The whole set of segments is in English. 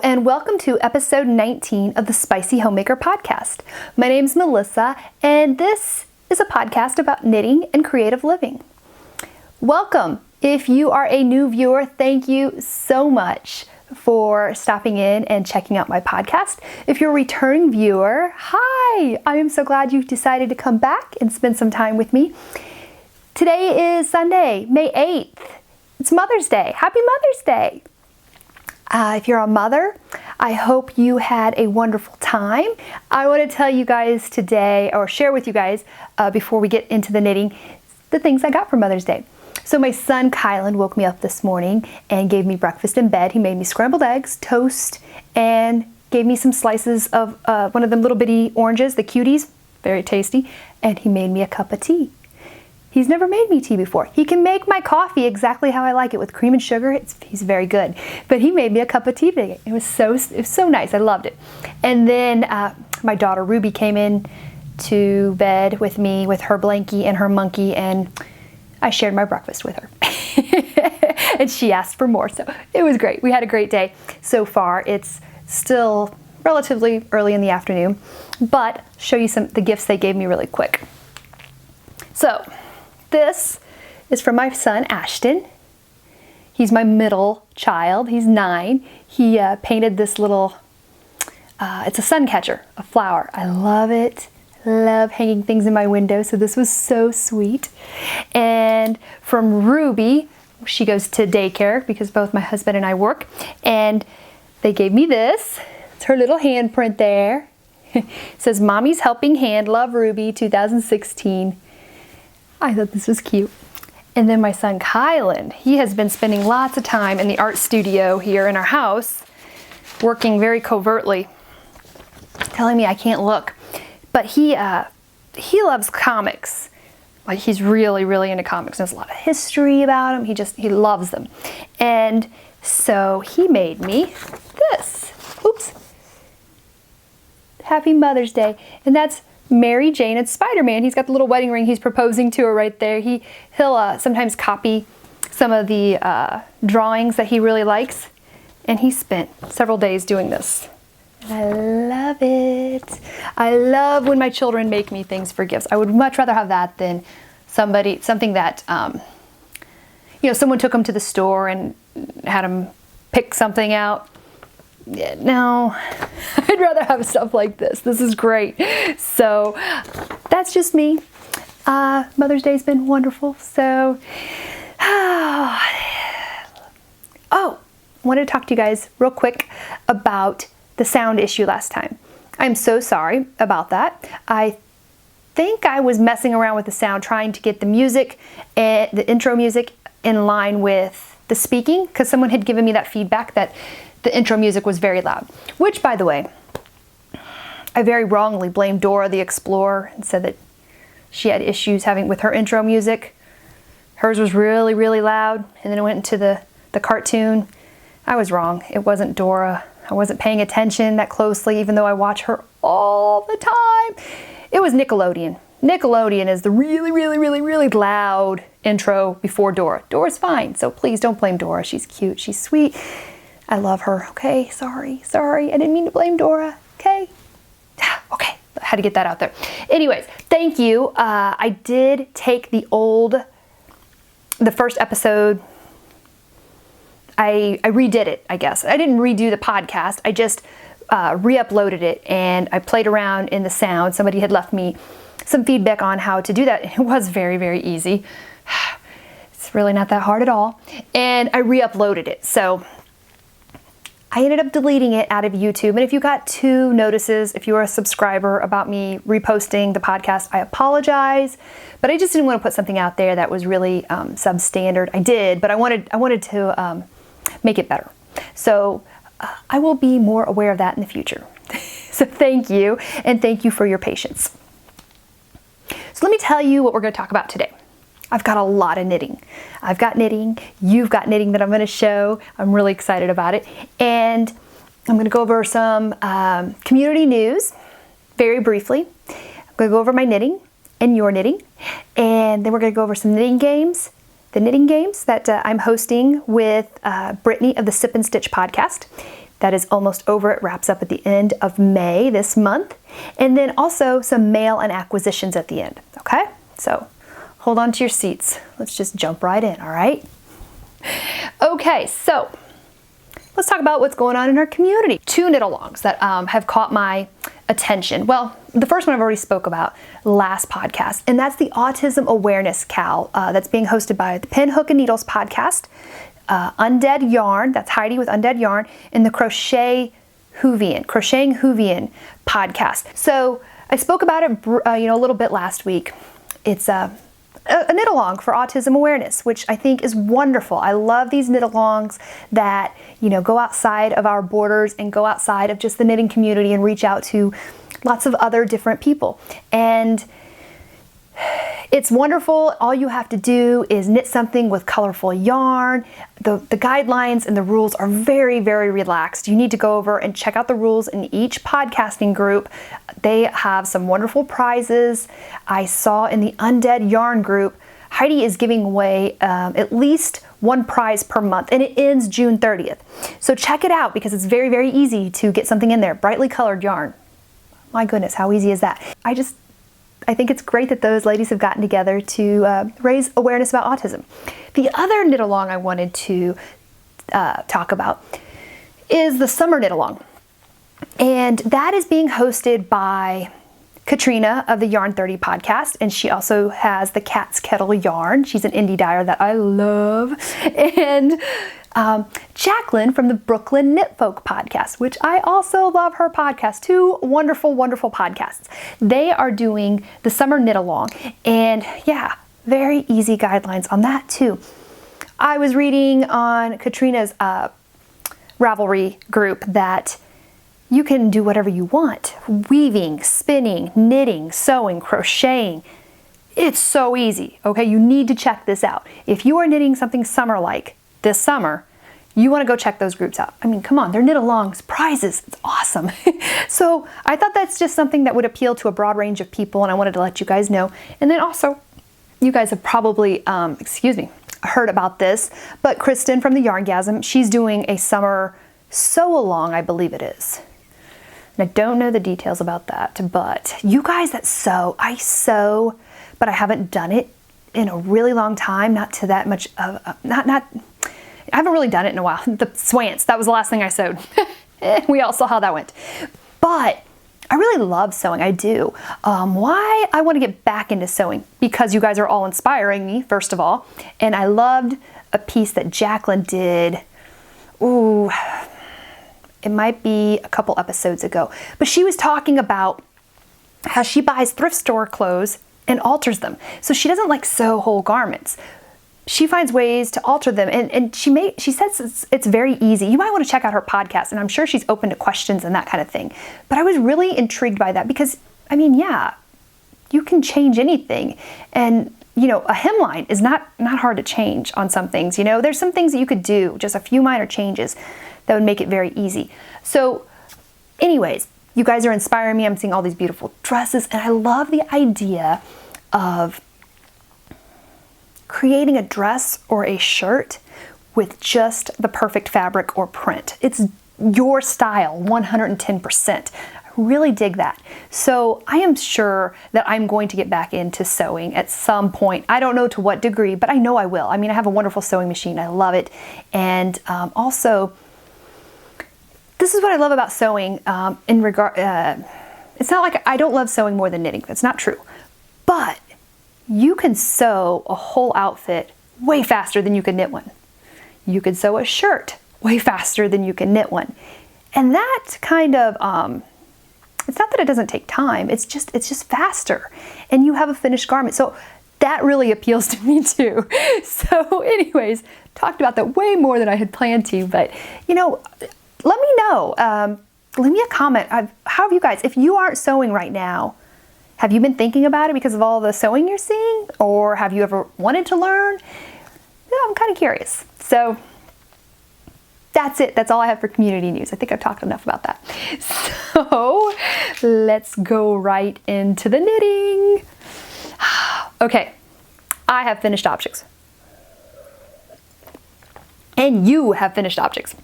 And welcome to episode 19 of the Spicy Homemaker podcast. My name's Melissa, and this is a podcast about knitting and creative living. Welcome. If you are a new viewer, thank you so much for stopping in and checking out my podcast. If you're a returning viewer, hi! I am so glad you decided to come back and spend some time with me. Today is Sunday, May 8th. It's Mother's Day. Happy Mother's Day! If you're a mother, I hope you had a wonderful time. I want to tell you guys today, or share with you guys, before we get into the knitting, the things I got for Mother's Day. So my son Kylan woke me up this morning and gave me breakfast in bed. He made me scrambled eggs, toast, and gave me some slices of one of them little bitty oranges, the cuties, very tasty, and he made me a cup of tea. He's never made me tea before. He can make my coffee exactly how I like it with cream and sugar. He's very good. But he made me a cup of tea today. It was so nice. I loved it. And then my daughter Ruby came in to bed with me with her blankie and her monkey, and I shared my breakfast with her. And she asked for more, so it was great. We had a great day so far. It's still relatively early in the afternoon, but show you the gifts they gave me really quick. So this is from my son, Ashton. He's my middle child. He's 9. He painted this little, it's a sun catcher, a flower. I love it. I love hanging things in my window, so this was so sweet. And from Ruby, she goes to daycare because both my husband and I work, and they gave me this. It's her little handprint there. It says, Mommy's Helping Hand, Love Ruby, 2016. I thought this was cute. And then my son Kylan, he has been spending lots of time in the art studio here in our house, working very covertly, telling me I can't look. But he loves comics. Like, he's really, really into comics. There's a lot of history about him. He loves them. And so he made me this. Oops. Happy Mother's Day. And that's Mary Jane and Spider-Man. He's got the little wedding ring he's proposing to her right there. He'll sometimes copy some of the drawings that he really likes, and he spent several days doing this. And I love it. I love when my children make me things for gifts. I would much rather have that than something that someone took them to the store and had them pick something out. Yeah, no, I'd rather have stuff like this. This is great. So that's just me. Mother's Day's been wonderful. So, I wanted to talk to you guys real quick about the sound issue last time. I'm so sorry about that. I think I was messing around with the sound, trying to get the music, the intro music, in line with the speaking, because someone had given me that feedback that the intro music was very loud, which, by the way, I very wrongly blamed Dora the Explorer and said that she had issues with her intro music. Hers was really, really loud, and then it went into the cartoon. I was wrong. It wasn't Dora. I wasn't paying attention that closely, even though I watch her all the time. It was Nickelodeon. Nickelodeon is the really, really, really, really loud intro before Dora. Dora's fine, so please don't blame Dora. She's cute. She's sweet. I love her. Okay, sorry. I didn't mean to blame Dora. Okay, I had to get that out there. Anyways, thank you. I did take the first episode. I redid it, I guess. I didn't redo the podcast. I just re-uploaded it, and I played around in the sound. Somebody had left me some feedback on how to do that. It was very, very easy. It's really not that hard at all. And I re-uploaded it. So I ended up deleting it out of YouTube. And if you got 2 notices, if you were a subscriber, about me reposting the podcast, I apologize. But I just didn't want to put something out there that was really substandard. I did, but I wanted to make it better. So I will be more aware of that in the future. So thank you, and thank you for your patience. So let me tell you what we're going to talk about today. I've got a lot of knitting. I've got knitting, you've got knitting that I'm going to show. I'm really excited about it. And I'm going to go over some community news very briefly. I'm going to go over my knitting and your knitting. And then we're going to go over some knitting games, the knitting games that I'm hosting with Brittany of the Sip and Stitch podcast. That is almost over. It wraps up at the end of May this month. And then also some mail and acquisitions at the end. Okay? So hold on to your seats. Let's just jump right in, all right? Okay, so let's talk about what's going on in our community. 2 knit-alongs that have caught my attention. Well, the first one I've already spoke about last podcast, and that's the Autism Awareness Cow that's being hosted by the Pin, Hook, and Needles podcast, Undead Yarn, that's Heidi with Undead Yarn, and the Crocheting Whovian podcast. So I spoke about it a little bit last week. It's a knit-along for autism awareness, which I think is wonderful. I love these knit-alongs that, go outside of our borders and go outside of just the knitting community and reach out to lots of other different people. And it's wonderful. All you have to do is knit something with colorful yarn. The guidelines and the rules are very, very relaxed. You need to go over and check out the rules in each podcasting group. They have some wonderful prizes. I saw in the Undead Yarn group, Heidi is giving away at least 1 prize per month, and it ends June 30th. So check it out because it's very, very easy to get something in there. Brightly colored yarn. My goodness, how easy is that? I think it's great that those ladies have gotten together to raise awareness about autism. The other knit-along I wanted to talk about is the Summer Knit-Along. And that is being hosted by Katrina of the Yarn 30 podcast, and she also has the Cat's Kettle Yarn. She's an indie dyer that I love. And Jacqueline from the Brooklyn Knit Folk podcast, which I also love her podcast. 2 wonderful, wonderful podcasts. They are doing the Summer Knit Along, and yeah, very easy guidelines on that too. I was reading on Katrina's Ravelry group that you can do whatever you want. Weaving, spinning, knitting, sewing, crocheting. It's so easy, okay? You need to check this out. If you are knitting something summer-like this summer, you want to go check those groups out. I mean, come on, they're knit-alongs, prizes, it's awesome. So I thought that's just something that would appeal to a broad range of people, and I wanted to let you guys know. And then also, you guys have probably, heard about this, but Kristen from the Yarngasm, she's doing a summer sew-along, I believe it is. And I don't know the details about that, but you guys that sew, I sew, but I haven't done it in a really long time, not to that much of, I haven't really done it in a while. The swants, that was the last thing I sewed. We all saw how that went. But I really love sewing, I do. Why I want to get back into sewing? Because you guys are all inspiring me, first of all. And I loved a piece that Jacqueline did. Ooh, it might be a couple episodes ago. But she was talking about how she buys thrift store clothes and alters them. So she doesn't sew whole garments. She finds ways to alter them, and she says it's very easy. You might want to check out her podcast, and I'm sure she's open to questions and that kind of thing. But I was really intrigued by that because, I mean, yeah, you can change anything. And, a hemline is not hard to change on some things. There's some things that you could do, just a few minor changes that would make it very easy. So anyways, you guys are inspiring me. I'm seeing all these beautiful dresses, and I love the idea of creating a dress or a shirt with just the perfect fabric or print. It's your style, 110%. I really dig that. So I am sure that I'm going to get back into sewing at some point. I don't know to what degree, but I know I will. I mean, I have a wonderful sewing machine. I love it. And also, this is what I love about sewing it's not like I don't love sewing more than knitting. That's not true. But you can sew a whole outfit way faster than you can knit one. You could sew a shirt way faster than you can knit one. And that kind of, it's not that it doesn't take time, it's just faster. And you have a finished garment. So that really appeals to me too. So anyways, talked about that way more than I had planned to, but let me know. Leave me a comment. How have you guys, if you aren't sewing right now, Have you been thinking about it because of all the sewing you're seeing? Or have you ever wanted to learn? Yeah, I'm kind of curious. So that's it. That's all I have for community news. I think I've talked enough about that. So let's go right into the knitting. Okay, I have finished objects. And you have finished objects.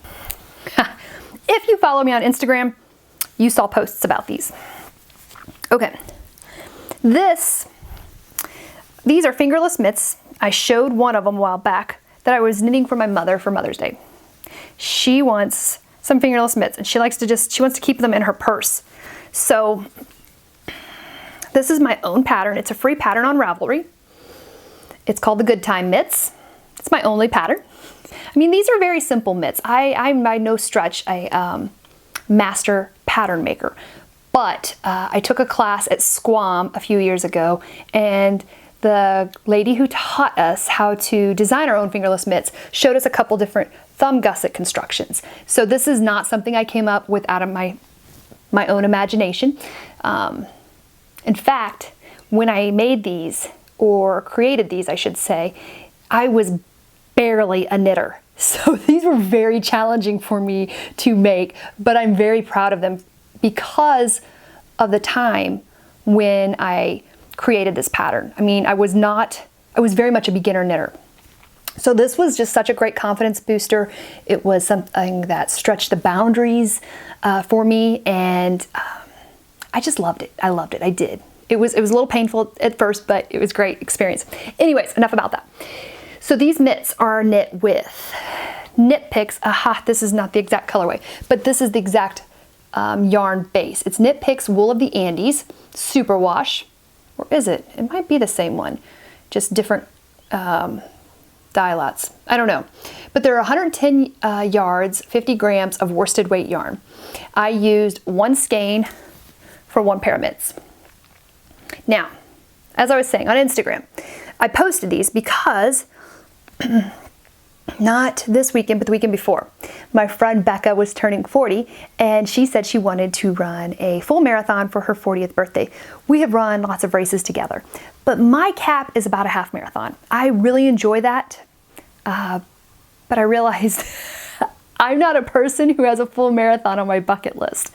If you follow me on Instagram, you saw posts about these. Okay, these are fingerless mitts. I showed one of them a while back that I was knitting for my mother for Mother's Day. She wants some fingerless mitts and she wants to keep them in her purse. So this is my own pattern. It's a free pattern on Ravelry. It's called the Good Time Mitts. It's my only pattern. I mean, these are very simple mitts. I'm by no stretch a master pattern maker, but I took a class at Squam a few years ago, and the lady who taught us how to design our own fingerless mitts showed us a couple different thumb gusset constructions. So this is not something I came up with out of my own imagination. In fact, when I made these, or created these, I should say, I was barely a knitter. So these were very challenging for me to make, but I'm very proud of them because of the time when I created this pattern. I mean, I was very much a beginner knitter. So this was just such a great confidence booster. It was something that stretched the boundaries for me, and I just loved it. I loved it. I did. It was a little painful at first, but it was a great experience. Anyways, enough about that. So these mitts are knit with Knit Picks. Aha, this is not the exact colorway, but this is the exact yarn base. It's Knit Picks Wool of the Andes Superwash. Or is it? It might be the same one, just different dialots. I don't know. But there are 110 yards, 50 grams of worsted weight yarn. I used one skein for one pair of mitts. Now, as I was saying on Instagram, I posted these because not this weekend, but the weekend before, my friend Becca was turning 40, and she said she wanted to run a full marathon for her 40th birthday. We have run lots of races together, but my cap is about a half marathon. I really enjoy that, but I realized I'm not a person who has a full marathon on my bucket list,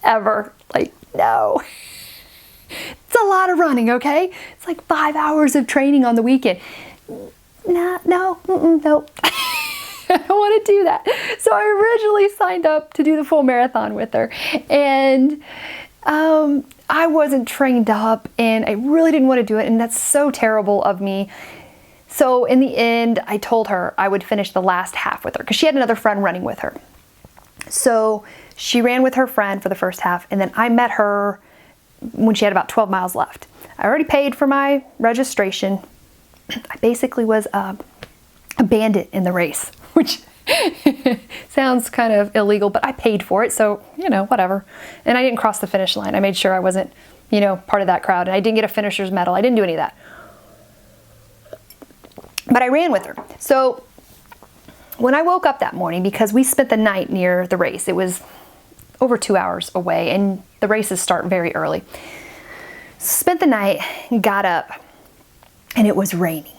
ever. Like, no. It's a lot of running, okay? It's like 5 hours of training on the weekend. No. I don't want to do that. So I originally signed up to do the full marathon with her, and I wasn't trained up, and I really didn't want to do it, and that's so terrible of me. So in the end, I told her I would finish the last half with her because she had another friend running with her. So she ran with her friend for the first half, and then I met her when she had about 12 miles left. I already paid for my registration. I basically was a bandit in the race, which sounds kind of illegal, but I paid for it, so, whatever. And I didn't cross the finish line. I made sure I wasn't, part of that crowd, and I didn't get a finisher's medal. I didn't do any of that. But I ran with her. So when I woke up that morning, because we spent the night near the race, it was over 2 hours away, and the races start very early. Spent the night, got up, and it was raining.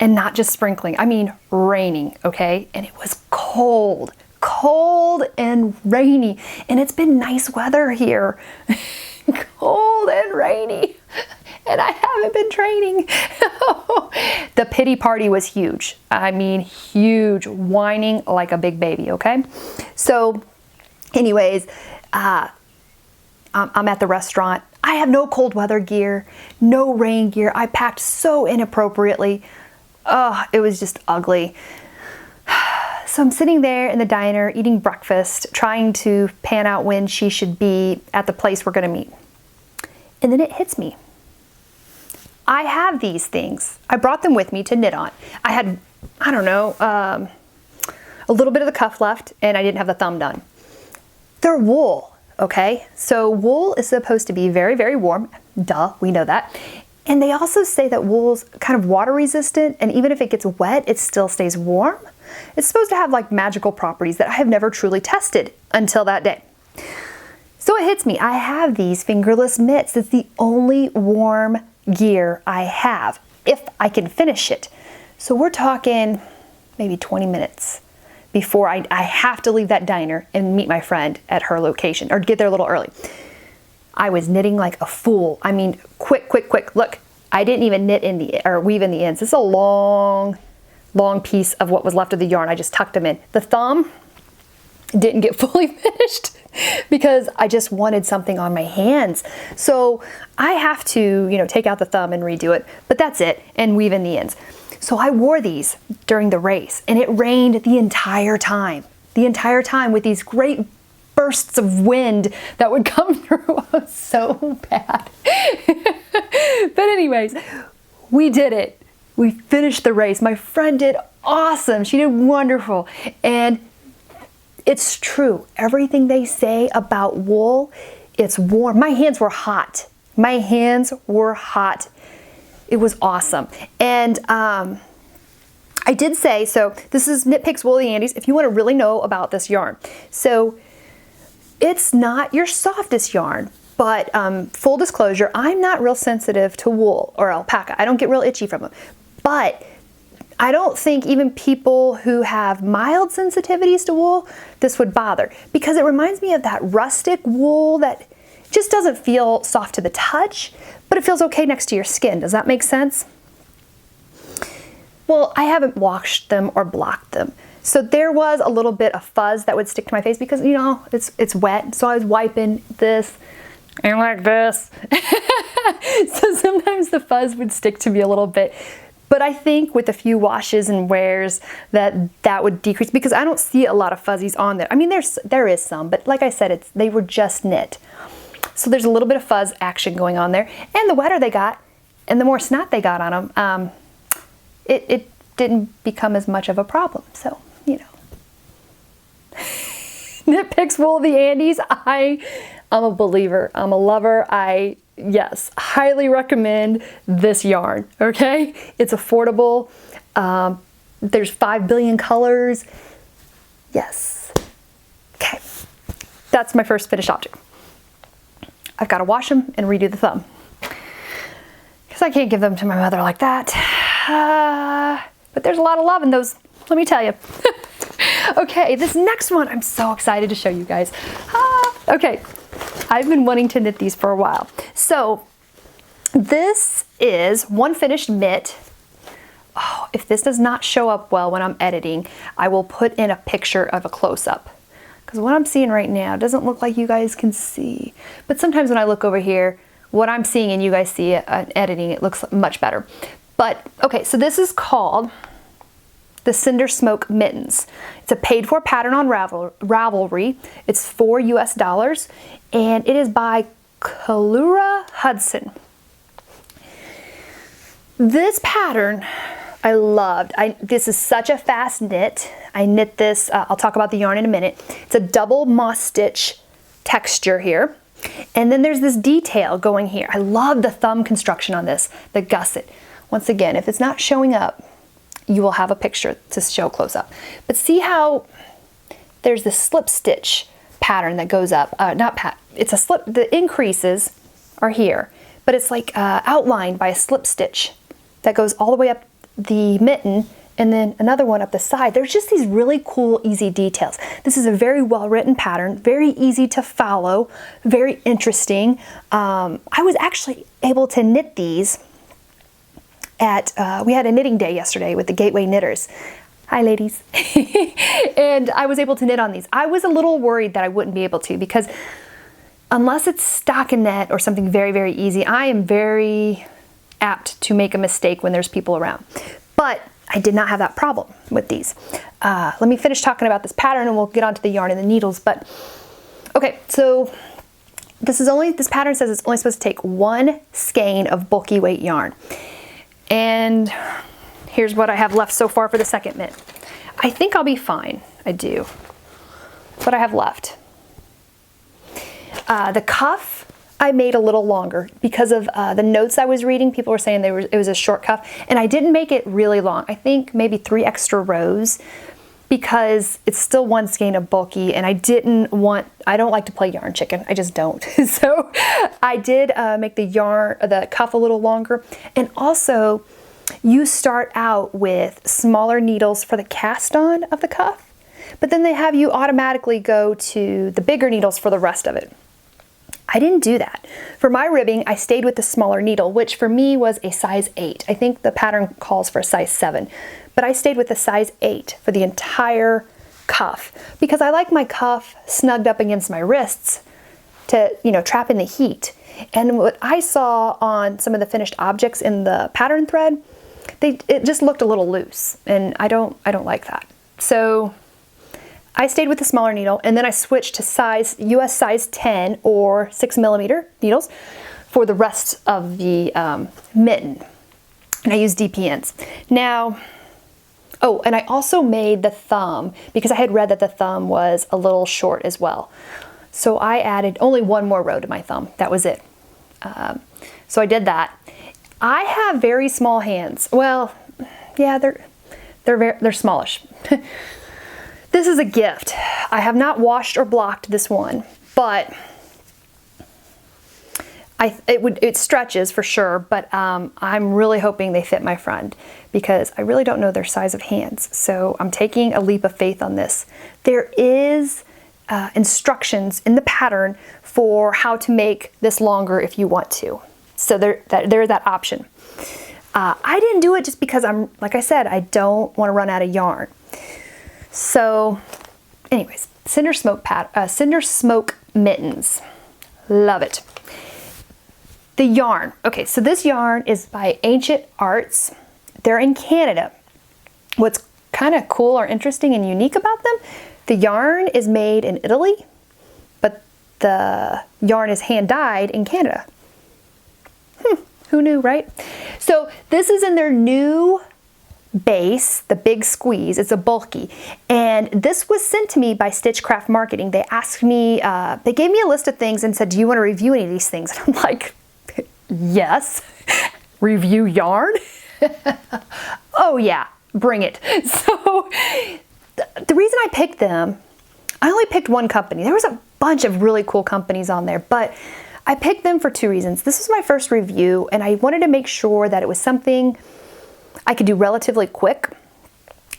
And not just sprinkling, I mean raining, okay? And it was cold and rainy. And it's been nice weather here. Cold and rainy. And I haven't been training. The pity party was huge. I mean, huge, whining like a big baby, okay? So anyways, I'm at the restaurant. I have no cold weather gear, no rain gear. I packed so inappropriately. Oh, it was just ugly. So I'm sitting there in the diner eating breakfast, trying to pan out when she should be at the place we're going to meet. And then it hits me. I have these things. I brought them with me to knit on. I had, a little bit of the cuff left, and I didn't have the thumb done. They're wool, okay? So wool is supposed to be very, very warm. Duh, we know that. And they also say that wool's kind of water resistant, and even if it gets wet, it still stays warm. It's supposed to have like magical properties that I have never truly tested until that day. So it hits me. I have these fingerless mitts. It's the only warm gear I have, if I can finish it. So we're talking maybe 20 minutes before I have to leave that diner and meet my friend at her location, or get there a little early. I was knitting like a fool. I mean, quick. Look, I didn't even knit or weave in the ends. This is a long piece of what was left of the yarn. I just tucked them in. The thumb didn't get fully finished because I just wanted something on my hands. So I have to, take out the thumb and redo it, but that's it, and weave in the ends. So I wore these during the race, and it rained the entire time with these great bursts of wind that would come through. It was so bad. But anyways, we did it. We finished the race. My friend did awesome. She did wonderful. And it's true. Everything they say about wool, it's warm. My hands were hot. It was awesome. And I did say, so this is Knit Picks Woolly Andes, if you want to really know about this yarn. So it's not your softest yarn, but full disclosure, I'm not real sensitive to wool or alpaca. I don't get real itchy from them. But I don't think even people who have mild sensitivities to wool, this would bother, because it reminds me of that rustic wool that just doesn't feel soft to the touch, but it feels okay next to your skin. Does that make sense? Well, I haven't washed them or blocked them. So there was a little bit of fuzz that would stick to my face because, it's wet. So I was wiping this and like this. So sometimes the fuzz would stick to me a little bit. But I think with a few washes and wears that would decrease, because I don't see a lot of fuzzies on there. I mean, there is some, but like I said, they were just knit. So there's a little bit of fuzz action going on there. And the wetter they got and the more snot they got on them, it didn't become as much of a problem. So, Knit Picks Wool of the Andes, I'm a believer. I'm a lover. Yes, highly recommend this yarn, okay? It's affordable. There's 5 billion colors. Yes. Okay, that's my first finished object. I've got to wash them and redo the thumb, because I can't give them to my mother like that. But there's a lot of love in those, let me tell you. Okay, this next one, I'm so excited to show you guys. Okay, I've been wanting to knit these for a while. So this is one finished mitt. Oh, if this does not show up well when I'm editing, I will put in a picture of a close-up, because what I'm seeing right now doesn't look like you guys can see. But sometimes when I look over here, what I'm seeing and you guys see it editing, it looks much better. But okay, so this is called the Cinder Smoke Mittens. It's a paid-for pattern on Ravelry. It's $4 US, and it is by Kalura Hudson. This pattern I loved. This is such a fast knit. I knit this, I'll talk about the yarn in a minute. It's a double moss stitch texture here. And then there's this detail going here. I love the thumb construction on this, the gusset. Once again, if it's not showing up, you will have a picture to show close up. But see how there's this slip stitch pattern that goes up, it's a slip, the increases are here, but it's like outlined by a slip stitch that goes all the way up the mitten, and then another one up the side. There's just these really cool, easy details. This is a very well written pattern, very easy to follow, very interesting. I was actually able to knit these we had a knitting day yesterday with the Gateway Knitters. Hi ladies. And I was able to knit on these. I was a little worried that I wouldn't be able to, because unless it's stockinette or something very, very easy, I am very apt to make a mistake when there's people around. But I did not have that problem with these. Let me finish talking about this pattern and we'll get onto the yarn and the needles. But okay, so this pattern says it's only supposed to take 1 skein of bulky weight yarn. And here's what I have left so far for the second mitt. I think I'll be fine. I do. What I have left. The cuff I made a little longer because of the notes I was reading. People were saying it was a short cuff, and I didn't make it really long. I think maybe 3 extra rows, because it's still one skein of bulky, and I don't like to play yarn chicken. I just don't. So I did make the cuff a little longer. And also, you start out with smaller needles for the cast on of the cuff, but then they have you automatically go to the bigger needles for the rest of it. I didn't do that. For my ribbing, I stayed with the smaller needle, which for me was a size 8. I think the pattern calls for a size 7, but I stayed with the size 8 for the entire cuff because I like my cuff snugged up against my wrists to, trap in the heat. And what I saw on some of the finished objects in the pattern thread, it just looked a little loose, and I don't like that. So I stayed with the smaller needle, and then I switched to US size 10 or 6mm needles for the rest of the mitten. And I used DPNs. Now, and I also made the thumb because I had read that the thumb was a little short as well. So I added only one more row to my thumb. That was it. So I did that. I have very small hands. Well, yeah, they're smallish. This is a gift. I have not washed or blocked this one, but it stretches for sure, but I'm really hoping they fit my friend because I really don't know their size of hands. So I'm taking a leap of faith on this. There is instructions in the pattern for how to make this longer if you want to. So there's that option. I didn't do it just because like I said, I don't want to run out of yarn. So anyways, cinder smoke mittens. Love it. The yarn. Okay, so this yarn is by Ancient Arts. They're in Canada. What's kind of cool or interesting and unique about them, the yarn is made in Italy, but the yarn is hand dyed in Canada. Who knew, right? So this is in their new base, the Big Squeeze. It's a bulky, and this was sent to me by Stitchcraft Marketing. They asked me, they gave me a list of things and said, do you want to review any of these things? And I'm like, yes. Review yarn? Oh yeah, bring it. So the reason I picked them, I only picked one company. There was a bunch of really cool companies on there, but I picked them for two reasons. This was my first review, and I wanted to make sure that it was something I could do relatively quick,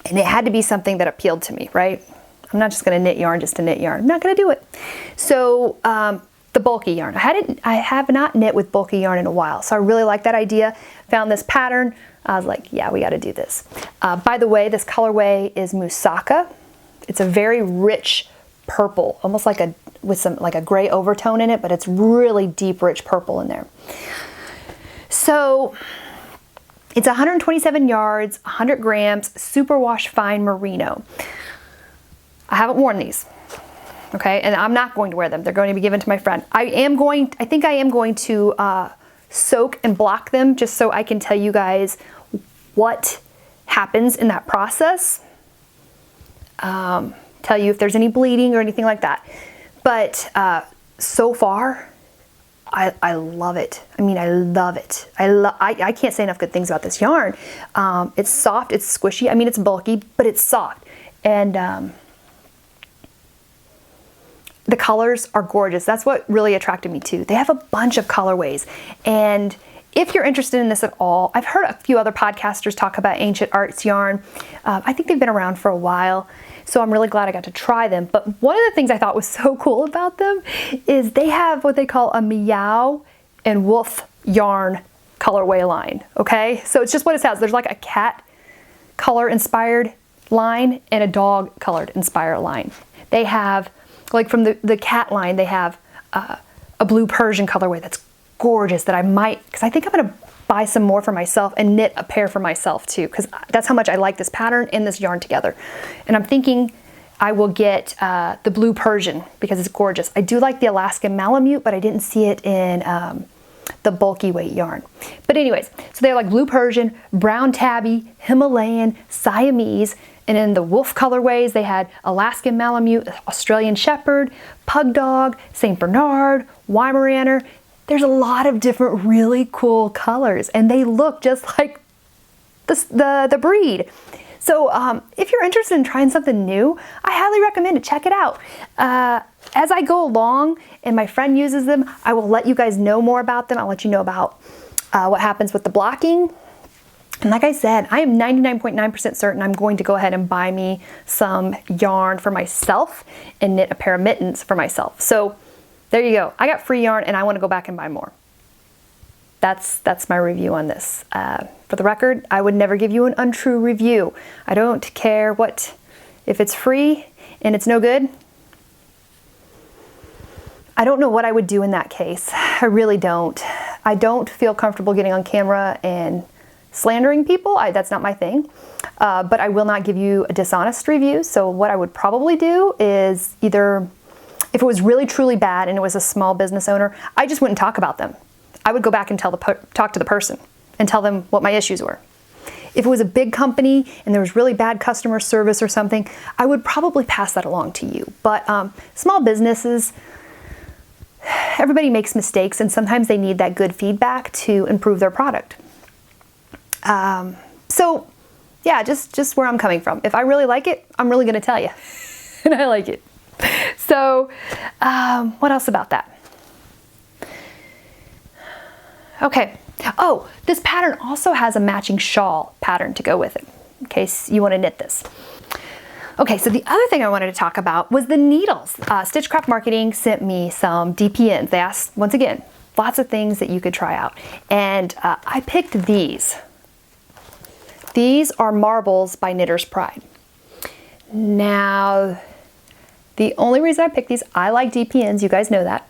and it had to be something that appealed to me, right? I'm not just going to knit yarn just to knit yarn. I'm not going to do it. So the bulky yarn. I have not knit with bulky yarn in a while, so I really like that idea. Found this pattern. I was like, yeah, we got to do this. By the way, this colorway is Moussaka. It's a very rich purple, almost like a gray overtone in it, but it's really deep, rich purple in there. So it's 127 yards, 100 grams, superwash fine merino. I haven't worn these, okay? And I'm not going to wear them. They're going to be given to my friend. I think I am going to soak and block them just so I can tell you guys what happens in that process. Tell you if there's any bleeding or anything like that. But so far, I love it. I mean, I love it. I can't say enough good things about this yarn. It's soft, it's squishy. I mean, it's bulky, but it's soft. And the colors are gorgeous. That's what really attracted me too. They have a bunch of colorways. And if you're interested in this at all, I've heard a few other podcasters talk about Ancient Arts yarn. I think they've been around for a while. So I'm really glad I got to try them. But one of the things I thought was so cool about them is they have what they call a meow and wolf yarn colorway line, okay? So it's just what it says. There's like a cat color inspired line and a dog colored inspired line. They have, like from the cat line, they have a blue Persian colorway that's gorgeous that I might, because I think I'm gonna buy some more for myself and knit a pair for myself too, because that's how much I like this pattern and this yarn together. And I'm thinking I will get the blue Persian because it's gorgeous. I do like the Alaskan Malamute, but I didn't see it in the bulky weight yarn. But anyways, so they're like blue Persian, brown tabby, Himalayan, Siamese, and in the wolf colorways, they had Alaskan Malamute, Australian Shepherd, Pug Dog, St. Bernard, Weimaraner. There's a lot of different really cool colors, and they look just like the breed. So if you're interested in trying something new, I highly recommend it. Check it out. As I go along and my friend uses them, I will let you guys know more about them. I'll let you know about what happens with the blocking. And like I said, I am 99.9% certain I'm going to go ahead and buy me some yarn for myself and knit a pair of mittens for myself. So there you go. I got free yarn and I want to go back and buy more. That's my review on this. For the record, I would never give you an untrue review. I don't care if it's free and it's no good. I don't know what I would do in that case. I really don't. I don't feel comfortable getting on camera and slandering people. That's not my thing. But I will not give you a dishonest review. So what I would probably do is either, if it was really truly bad and it was a small business owner, I just wouldn't talk about them. I would go back and talk to the person and tell them what my issues were. If it was a big company and there was really bad customer service or something, I would probably pass that along to you. But small businesses, everybody makes mistakes and sometimes they need that good feedback to improve their product. So yeah, just where I'm coming from. If I really like it, I'm really going to tell you. And I like it. So what else about that? Okay. Oh, this pattern also has a matching shawl pattern to go with it, in case you want to knit this. Okay, so the other thing I wanted to talk about was the needles. Stitchcraft Marketing sent me some DPNs. They asked, once again, lots of things that you could try out. And I picked these. These are Marbles by Knitter's Pride. Now, the only reason I picked these, I like DPNs, you guys know that.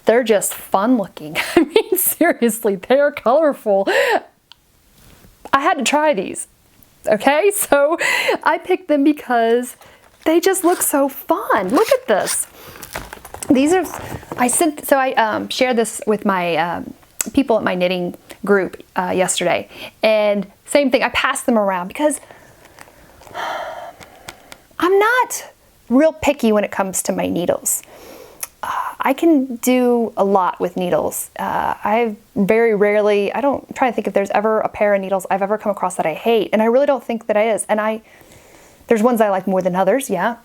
They're just fun looking. I mean, seriously, they're colorful. I had to try these, okay? So I picked them because they just look so fun. Look at this. These are, I shared this with my people at my knitting group yesterday. And same thing, I passed them around because I'm not real picky when it comes to my needles. I can do a lot with needles. I very rarely, I don't try to think if there's ever a pair of needles I've ever come across that I hate. And I really don't think that it is. And there's ones I like more than others, yeah.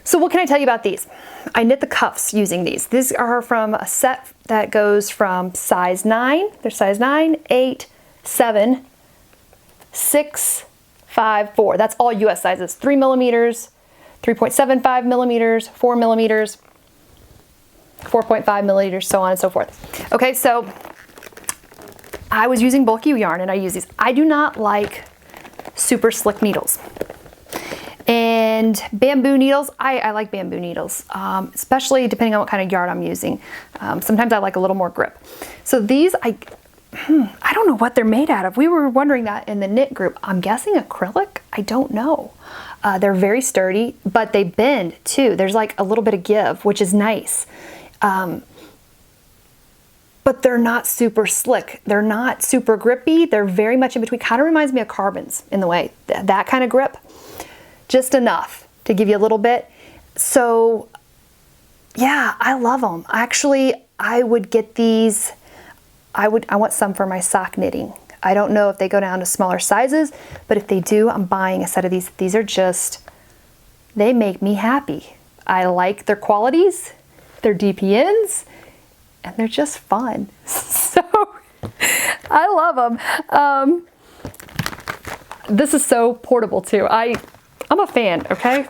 So what can I tell you about these? I knit the cuffs using these. These are from a set that goes from size 9, they're size 9, 8, 7, 6, 5, 4. That's all US sizes. 3 millimeters, 3.75 millimeters, 4 millimeters, 4.5 milliliters, so on and so forth. Okay, so I was using bulky yarn and I use these. I do not like super slick needles. And bamboo needles, I like bamboo needles, especially depending on what kind of yarn I'm using. Sometimes I like a little more grip. So these, I don't know what they're made out of. We were wondering that in the knit group. I'm guessing acrylic? I don't know. They're very sturdy, but they bend too. There's like a little bit of give, which is nice. But they're not super slick. They're not super grippy. They're very much in between. Kind of reminds me of carbons in the way, that kind of grip. Just enough to give you a little bit. So yeah, I love them. Actually, I would get these. I want some for my sock knitting. I don't know if they go down to smaller sizes, but if they do, I'm buying a set of these. These are just, they make me happy. I like their qualities, their DPNs, and they're just fun. So I love them. This is so portable too. I'm a fan, okay?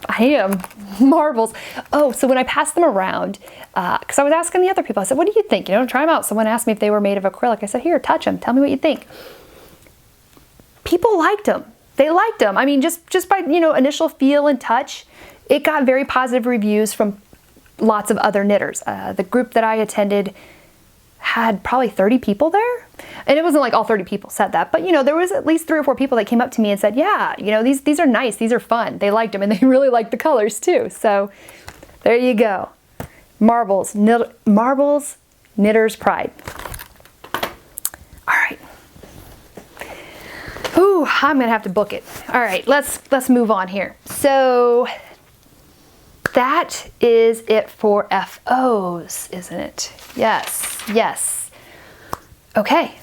I am. Marbles. Oh, so when I passed them around, because I was asking the other people, I said, what do you think? You know, try them out. Someone asked me if they were made of acrylic. I said, here, touch them. Tell me what you think. People liked them. They liked them. I mean, just by, initial feel and touch, it got very positive reviews from lots of other knitters. The group that I attended had probably 30 people there. And it wasn't like all 30 people said that, but there was at least 3 or 4 people that came up to me and said, yeah, these are nice, these are fun. They liked them and they really liked the colors too. So there you go. Marbles, Knitter's Pride. All right. Ooh, I'm gonna have to book it. All right, let's move on here. So that is it for FOs, isn't it? Yes, yes. Okay.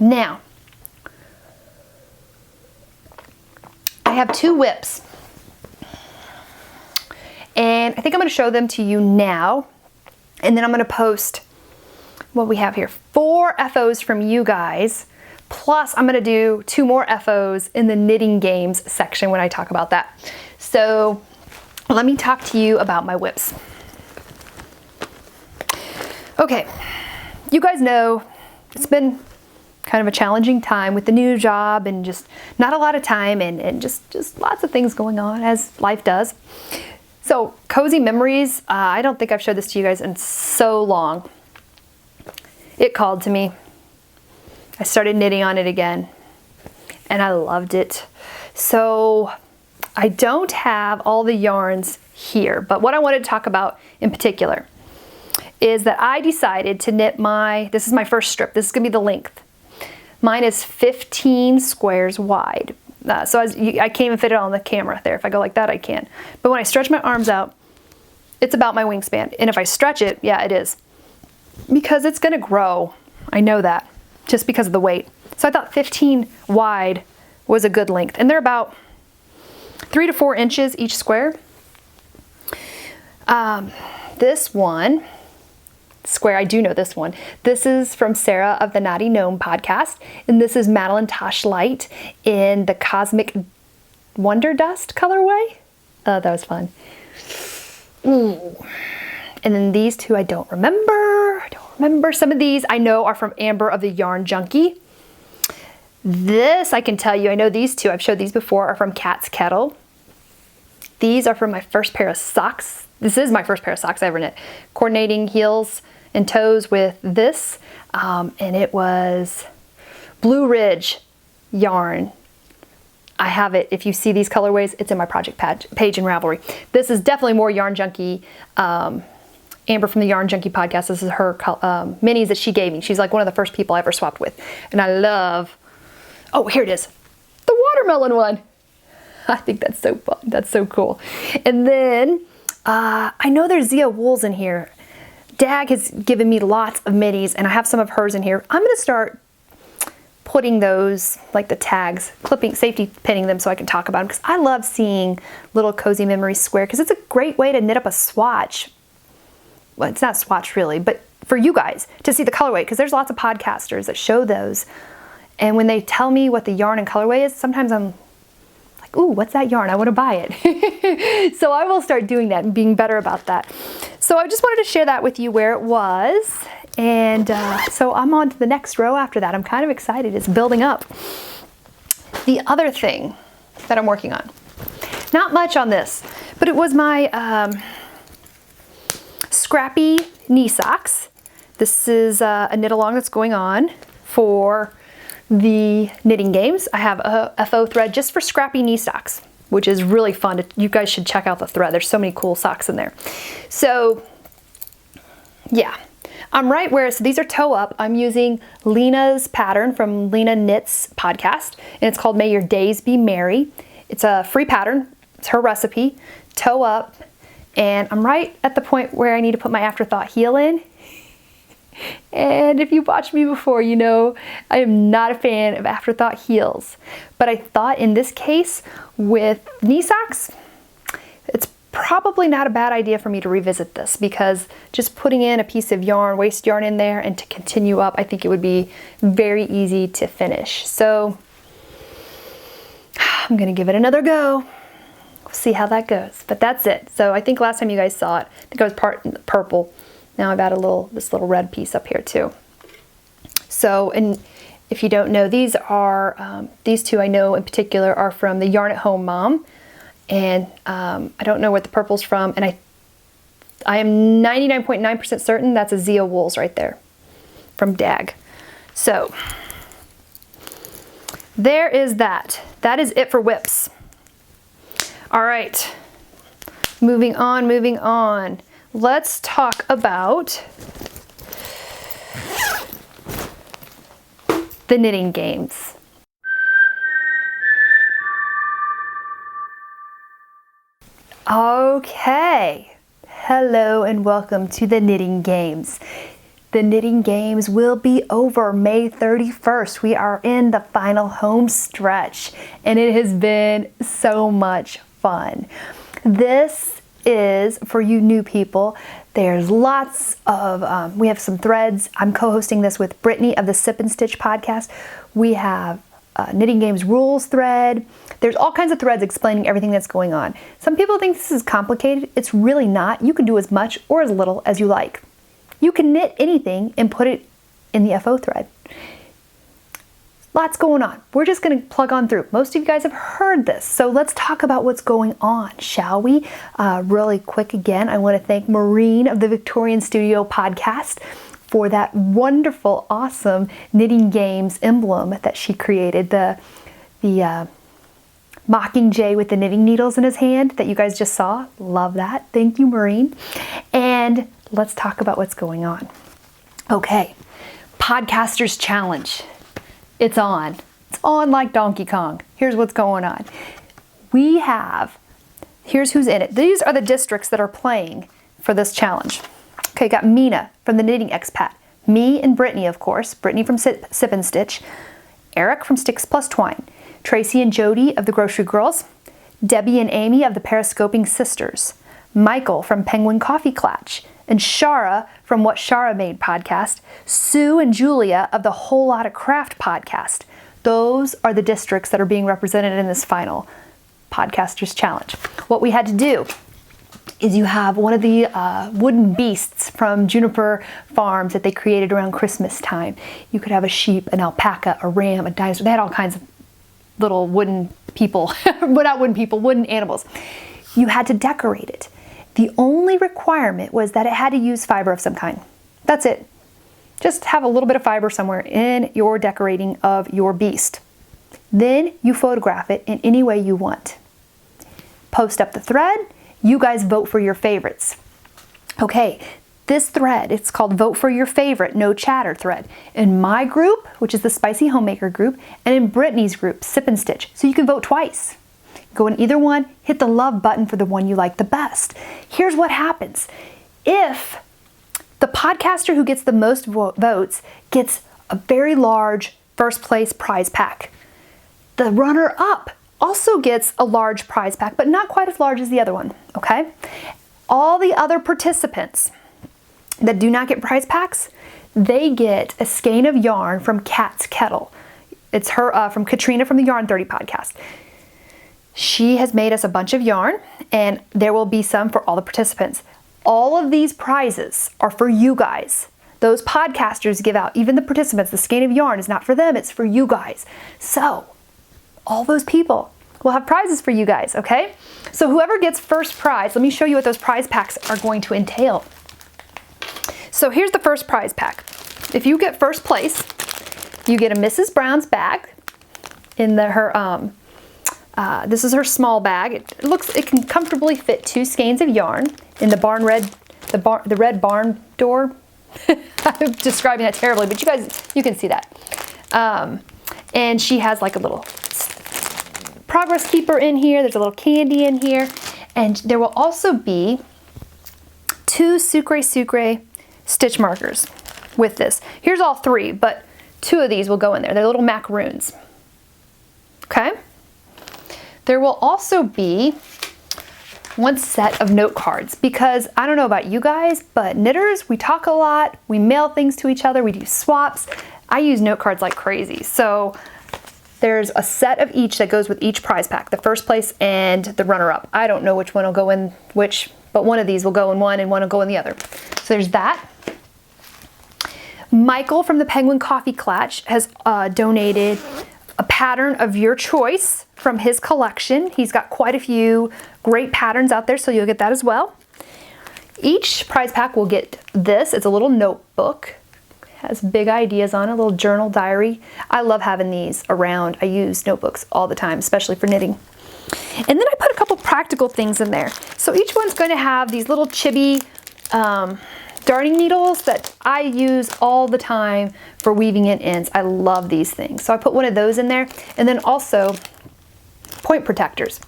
Now, I have 2 whips. And I think I'm going to show them to you now. And then I'm going to post what we have here. 4 FOs from you guys. Plus I'm going to do 2 more FOs in the knitting games section when I talk about that. So let me talk to you about my whips. Okay, you guys know it's been kind of a challenging time with the new job and just not a lot of time and just lots of things going on as life does. So Cozy Memories, I don't think I've showed this to you guys in so long. It called to me. I started knitting on it again and I loved it. So I don't have all the yarns here, but what I wanted to talk about in particular is that I decided to knit this is my first strip. This is gonna be the length. Mine is 15 squares wide. So I can't even fit it on the camera there. If I go like that, I can. But when I stretch my arms out, it's about my wingspan. And if I stretch it, yeah, it is. Because it's gonna grow. I know that, just because of the weight. So I thought 15 wide was a good length. And they're about 3 to 4 inches each square. This one, square, I do know this one. This is from Sarah of the Naughty Gnome podcast. And this is Madeline Tosh Light in the Cosmic Wonder Dust colorway. Oh, that was fun. Ooh. And then these 2 I don't remember. Some of these I know are from Amber of the Yarn Junkie. This I can tell you, I know these 2, I've showed these before, are from Cat's Kettle. These are from my first pair of socks. This is my first pair of socks I ever knit. Coordinating heels and toes with this, and it was Blue Ridge yarn. I have it. If you see these colorways, it's in my project page in Ravelry. This is definitely more Yarn Junkie. Amber from the Yarn Junkie podcast, this is her minis that she gave me. She's like one of the first people I ever swapped with. And I love, oh, here it is, the watermelon one. I think that's so fun. That's so cool. And then I know there's Zia wools in here. Dag has given me lots of minis and I have some of hers in here. I'm going to start putting those, like the tags, safety pinning them so I can talk about them, because I love seeing little Cozy Memories square, because it's a great way to knit up a swatch. Well, it's not a swatch really, but for you guys to see the colorway, because there's lots of podcasters that show those. And when they tell me what the yarn and colorway is, sometimes I'm like, ooh, what's that yarn? I want to buy it. So I will start doing that and being better about that. So I just wanted to share that with you where it was. And so I'm on to the next row after that. I'm kind of excited. It's building up. The other thing that I'm working on, not much on this, but it was my scrappy knee socks. This is a knit along that's going on for the knitting games. I have a FO thread just for scrappy knee socks, which is really fun. You guys should check out the thread. There's so many cool socks in there. So yeah, I'm right where, so these are toe up. I'm using Lena's pattern from Lena Knits podcast, and it's called May Your Days Be Merry. It's a free pattern. It's her recipe, toe up. And I'm right at the point where I need to put my afterthought heel in. And if you've watched me before, you know I am not a fan of afterthought heels. But I thought in this case with knee socks, it's probably not a bad idea for me to revisit this, because just putting in a piece of yarn, waste yarn in there and to continue up, I think it would be very easy to finish. So I'm gonna give it another go. We'll see how that goes, but that's it. So I think last time you guys saw it, I think I was part purple. Now I've added this little red piece up here too. So, and if you don't know, these are, these 2 I know in particular are from the Yarn at Home Mom. And I don't know what the purple's from. And I am 99.9% certain that's a Zia Wools right there from Dag. So there is that. That is it for whips. All right, moving on. Let's talk about the knitting games. Okay, hello and welcome to the knitting games. The knitting games will be over May 31st. We are in the final home stretch, and it has been so much fun. This is for you new people. There's lots of, we have some threads. I'm co-hosting this with Brittany of the Sip and Stitch podcast. We have Knitting Games rules thread. There's all kinds of threads explaining everything that's going on. Some people think this is complicated. It's really not. You can do as much or as little as you like. You can knit anything and put it in the FO thread. Lots going on. We're just going to plug on through. Most of you guys have heard this, so let's talk about what's going on, shall we? Really quick again, I want to thank Maureen of the Victorian Studio podcast for that wonderful, awesome Knitting Games emblem that she created. The Mockingjay with the knitting needles in his hand that you guys just saw. Love that. Thank you, Maureen. And let's talk about what's going on. Okay, Podcasters Challenge. It's on. It's on like Donkey Kong. Here's what's going on. Here's who's in it. These are the districts that are playing for this challenge. Okay, got Mina from the Knitting Expat. Me and Brittany, of course. Brittany from Sip and Stitch. Eric from Sticks Plus Twine. Tracy and Jody of the Grocery Girls. Debbie and Amy of the Periscoping Sisters. Michael from Penguin Coffee Clatch. And Shara from What Shara Made podcast. Sue and Julia of the Whole Lotta Craft podcast. Those are the districts that are being represented in this final Podcasters Challenge. What we had to do is you have one of the wooden beasts from Juniper Farms that they created around Christmas time. You could have a sheep, an alpaca, a ram, a dinosaur. They had all kinds of little wooden people, but not wooden people, wooden animals. You had to decorate it. The only requirement was that it had to use fiber of some kind. That's it. Just have a little bit of fiber somewhere in your decorating of your beast. Then you photograph it in any way you want. Post up the thread. You guys vote for your favorites. Okay, this thread, it's called Vote for Your Favorite, No Chatter thread. In my group, which is the Spicy Homemaker group, and in Brittany's group, Sip and Stitch. So you can vote twice. Go in either one, hit the love button for the one you like the best. Here's what happens. If the podcaster who gets the most votes gets a very large first place prize pack, the runner-up also gets a large prize pack, but not quite as large as the other one, okay? All the other participants that do not get prize packs, they get a skein of yarn from Kat's Kettle. It's her from Katrina from the Yarn 30 podcast. She has made us a bunch of yarn, and there will be some for all the participants. All of these prizes are for you guys. Those podcasters give out, even the participants, the skein of yarn is not for them, it's for you guys. So, all those people will have prizes for you guys, okay? So whoever gets first prize, let me show you what those prize packs are going to entail. So here's the first prize pack. If you get first place, you get a Mrs. Brown's bag in her this is her small bag. It can comfortably fit 2 skeins of yarn in the the red barn door. I'm describing that terribly, but you can see that. And she has like a little progress keeper in here. There's a little candy in here, and there will also be 2 Sucre stitch markers with this. Here's all 3, but 2 of these will go in there. They're little macaroons. Okay. There will also be 1 set of note cards, because I don't know about you guys, but knitters, we talk a lot, we mail things to each other, we do swaps. I use note cards like crazy. So there's a set of each that goes with each prize pack, the first place and the runner-up. I don't know which one will go in which, but one of these will go in one and one will go in the other. So there's that. Michael from the Penguin Coffee Clatch has donated a pattern of your choice from his collection. He's got quite a few great patterns out there, so you'll get that as well. Each prize pack will get this. It's a little notebook. Has big ideas on it, a little journal diary. I love having these around. I use notebooks all the time, especially for knitting. And then I put a couple practical things in there. So each one's going to have these little chibi darning needles that I use all the time for weaving in ends. I love these things. So I put one of those in there, and then also point protectors.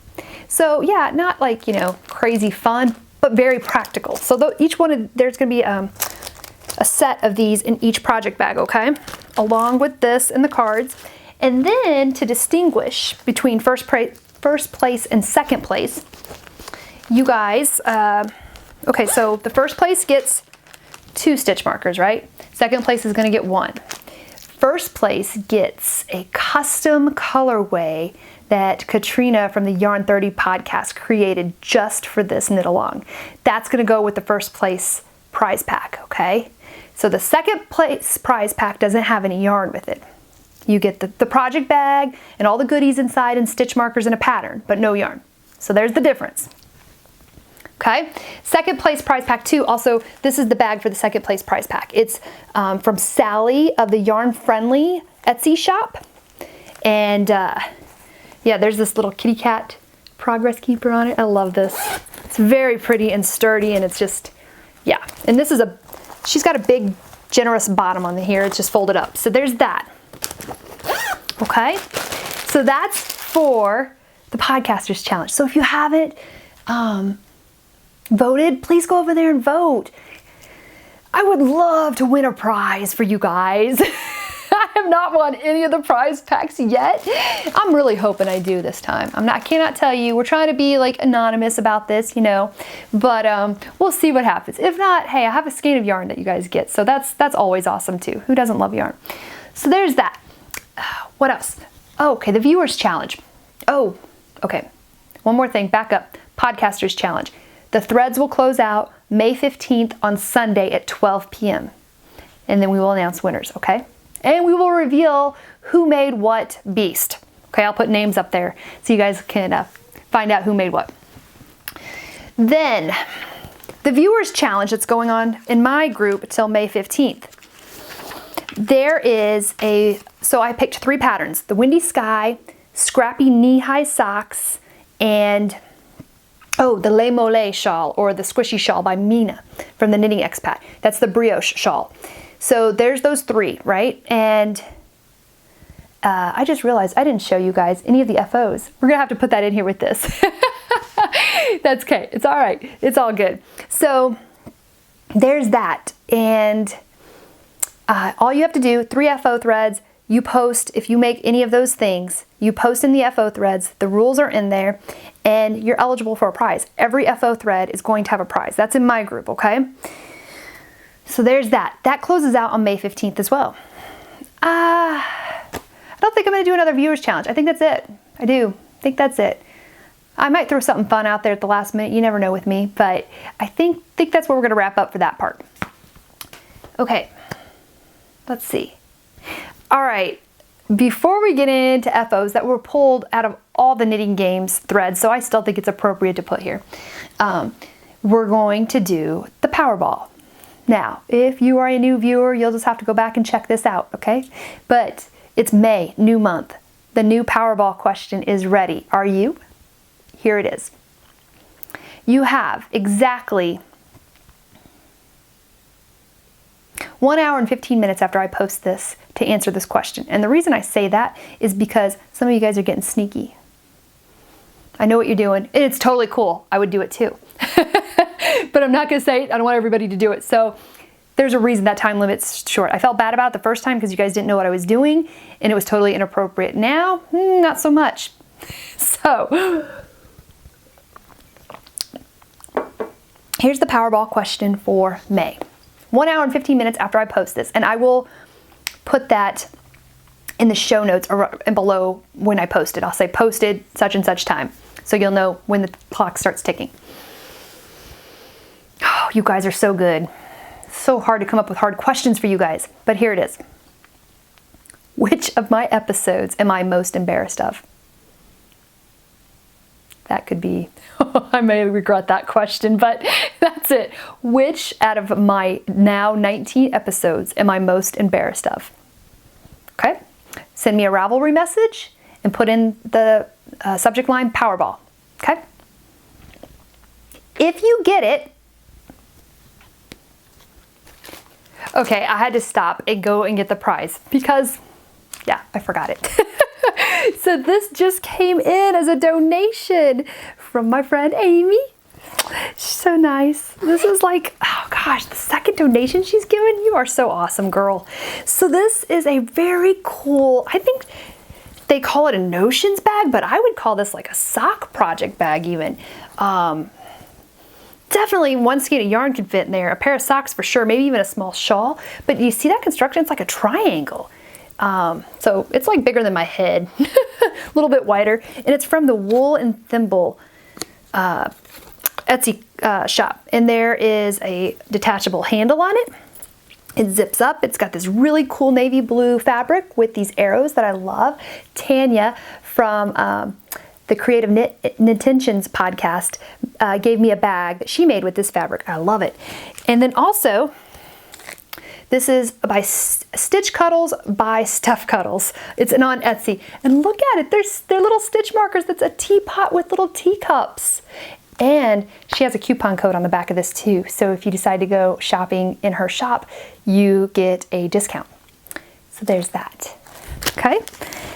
So yeah, not like, crazy fun, but very practical. So each one, there's going to be a a set of these in each project bag, okay? Along with this and the cards. And then to distinguish between first place and second place, you guys, okay, so the first place gets 2 stitch markers, right? Second place is gonna get 1. First place gets a custom colorway that Katrina from the Yarn 30 podcast created just for this knit along. That's gonna go with the first place prize pack, okay? So the second place prize pack doesn't have any yarn with it. You get the project bag and all the goodies inside and stitch markers and a pattern, but no yarn. So there's the difference. Okay, second place prize pack 2. Also, this is the bag for the second place prize pack. It's from Sally of the Yarn Friendly Etsy shop. And yeah, there's this little kitty cat progress keeper on it. I love this. It's very pretty and sturdy, and it's just, yeah. And this is she's got a big, generous bottom on here. It's just folded up. So there's that. Okay, so that's for the Podcasters Challenge. So if you haven't voted, please go over there and vote. I would love to win a prize for you guys. I have not won any of the prize packs yet. I'm really hoping I do this time. I cannot tell you. We're trying to be like anonymous about this, you know, but we'll see what happens. If not, hey, I have a skein of yarn that you guys get, so that's always awesome too. Who doesn't love yarn? So there's that. What else? Oh, okay, the Viewers Challenge. Oh, okay. One more thing, back up. Podcasters Challenge. The threads will close out May 15th on Sunday at 12 p.m. And then we will announce winners, okay? And we will reveal who made what beast. Okay, I'll put names up there so you guys can find out who made what. Then, the Viewers Challenge that's going on in my group until May 15th. There is so I picked 3 patterns: the Windy Sky, Scrappy Knee-High Socks, and the Le Mollet shawl, or the Squishy shawl by Mina from the Knitting Expat. That's the brioche shawl. So there's those 3, right? And I just realized I didn't show you guys any of the FOs. We're gonna have to put that in here with this. That's okay, it's all right, it's all good. So there's that, and all you have to do, 3 FO threads, you post, if you make any of those things, you post in the FO threads, the rules are in there, and you're eligible for a prize. Every FO thread is going to have a prize. That's in my group, okay? So there's that. That closes out on May 15th as well. I don't think I'm gonna do another Viewers Challenge. I think that's it. I do. I think that's it. I might throw something fun out there at the last minute. You never know with me, but I think that's where we're gonna wrap up for that part. Okay. Let's see. All right, before we get into FOs that were pulled out of all the Knitting Games threads, so I still think it's appropriate to put here, we're going to do the Powerball. Now, if you are a new viewer, you'll just have to go back and check this out, okay? But it's May, new month. The new Powerball question is ready. Are you? Here it is. You have exactly 1 hour and 15 minutes after I post this to answer this question. And the reason I say that is because some of you guys are getting sneaky. I know what you're doing. It's totally cool. I would do it too. But I'm not going to say it. I don't want everybody to do it. So there's a reason that time limit's short. I felt bad about it the first time because you guys didn't know what I was doing and it was totally inappropriate. Now, not so much. So here's the Powerball question for May. 1 hour and 15 minutes after I post this, and I will put that in the show notes or below when I post it. I'll say posted such and such time, so you'll know when the clock starts ticking. Oh, you guys are so good. So hard to come up with hard questions for you guys, but here it is. Which of my episodes am I most embarrassed of? That could be, I may regret that question, but that's it. Which out of my now 19 episodes am I most embarrassed of? Okay, send me a Ravelry message and put in the subject line Powerball, okay? If you get it, okay, I had to stop and go and get the prize because, yeah, I forgot it. So this just came in as a donation from my friend Amy. She's so nice. This is like, oh gosh, the second donation she's given. You are so awesome, girl. So this is a very cool, I think they call it a notions bag, but I would call this like a sock project bag even. Definitely one skein of yarn could fit in there, a pair of socks for sure, maybe even a small shawl. But you see that construction? It's like a triangle. So it's like bigger than my head, a little bit wider. And it's from the Wool and Thimble Etsy shop. And there is a detachable handle on it. It zips up. It's got this really cool navy blue fabric with these arrows that I love. Tanya from the Creative Intentions podcast gave me a bag that she made with this fabric. I love it. And then also, this is by Stitch Cuddles by Stuff Cuddles. It's on Etsy. And look at it. They're little stitch markers. That's a teapot with little teacups. And she has a coupon code on the back of this too. So if you decide to go shopping in her shop, you get a discount. So there's that. Okay.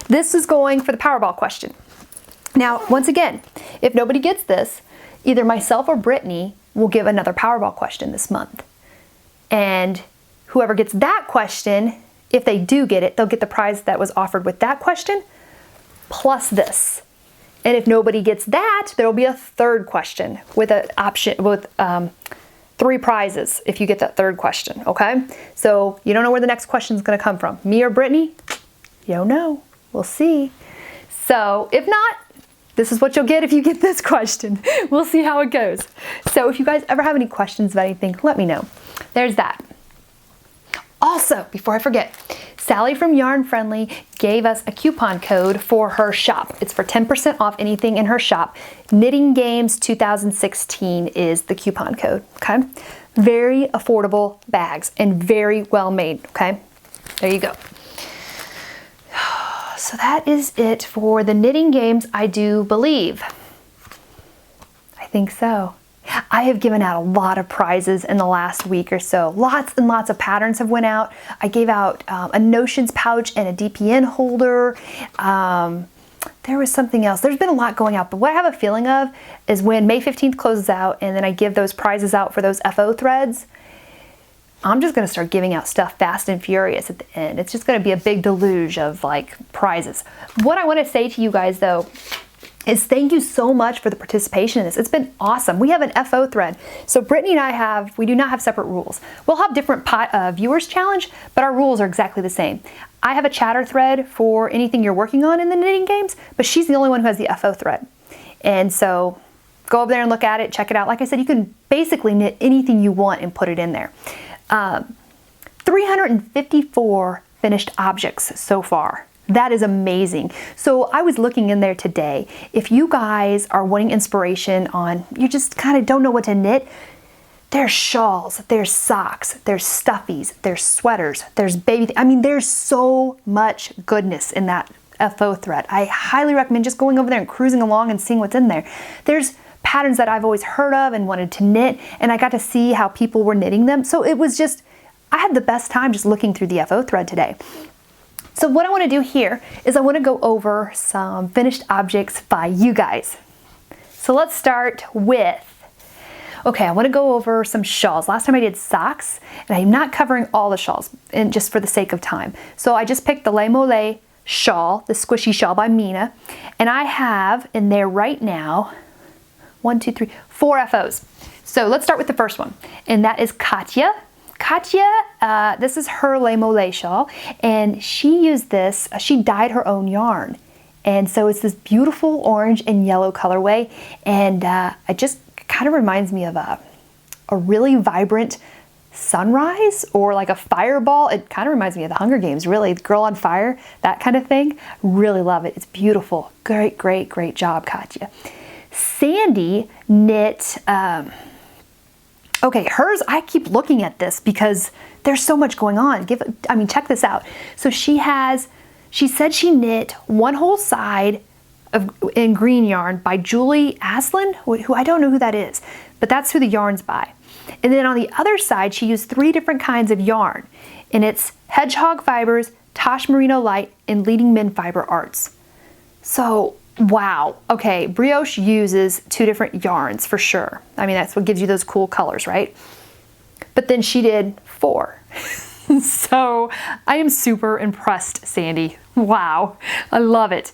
This is going for the Powerball question. Now, once again, if nobody gets this, either myself or Brittany will give another Powerball question this month. And whoever gets that question, if they do get it, they'll get the prize that was offered with that question, plus this. And if nobody gets that, there will be a third question with an option with 3 prizes if you get that third question, okay? So you don't know where the next question is going to come from. Me or Brittany? You don't know. We'll see. So if not, this is what you'll get if you get this question. We'll see how it goes. So if you guys ever have any questions about anything, let me know. There's that. Also, before I forget, Sally from Yarn Friendly gave us a coupon code for her shop. It's for 10% off anything in her shop. Knitting Games 2016 is the coupon code, okay? Very affordable bags and very well made, okay? There you go. So that is it for the Knitting Games, I do believe. I think so. I have given out a lot of prizes in the last week or so. Lots and lots of patterns have went out. I gave out a Notions pouch and a DPN holder. There was something else. There's been a lot going out, but what I have a feeling of is when May 15th closes out and then I give those prizes out for those FO threads, I'm just going to start giving out stuff fast and furious at the end. It's just going to be a big deluge of like prizes. What I want to say to you guys though is thank you so much for the participation in this. It's been awesome. We have an FO thread. So Brittany and we do not have separate rules. We'll have different viewers challenge, but our rules are exactly the same. I have a chatter thread for anything you're working on in the Knitting Games, but she's the only one who has the FO thread. And so go over there and look at it, check it out. Like I said, you can basically knit anything you want and put it in there. 354 finished objects so far. That is amazing. So I was looking in there today. If you guys are wanting inspiration on, you just kind of don't know what to knit, there's shawls, there's socks, there's stuffies, there's sweaters, there's there's so much goodness in that FO thread. I highly recommend just going over there and cruising along and seeing what's in there. There's patterns that I've always heard of and wanted to knit, and I got to see how people were knitting them. So it was just, I had the best time just looking through the FO thread today. So what I want to do here is I want to go over some finished objects by you guys. So let's start with, okay, I want to go over some shawls. Last time I did socks, and I'm not covering all the shawls, and just for the sake of time. So I just picked the Le Mollet shawl, the squishy shawl by Mina, and I have in there right now 4 FOs. So let's start with the first one, and that is Katya. Katya, this is her Le Mollet shawl, and she used this, she dyed her own yarn. And so it's this beautiful orange and yellow colorway, and it just kind of reminds me of a really vibrant sunrise or like a fireball. It kind of reminds me of the Hunger Games, really. The Girl on Fire, that kind of thing. Really love it. It's beautiful. Great, great, great job, Katya. Sandy knit, okay, hers, I keep looking at this because there's so much going on. Check this out. So she said she knit one whole side in green yarn by Julie Aslan, who I don't know who that is, but that's who the yarn's by. And then on the other side, she used 3 different kinds of yarn, and it's Hedgehog Fibers, Tosh Merino Light, and Leading Men Fiber Arts. So wow. Okay, brioche uses 2 different yarns for sure. I mean, that's what gives you those cool colors, right? But then she did 4. So I am super impressed, Sandy. Wow, I love it.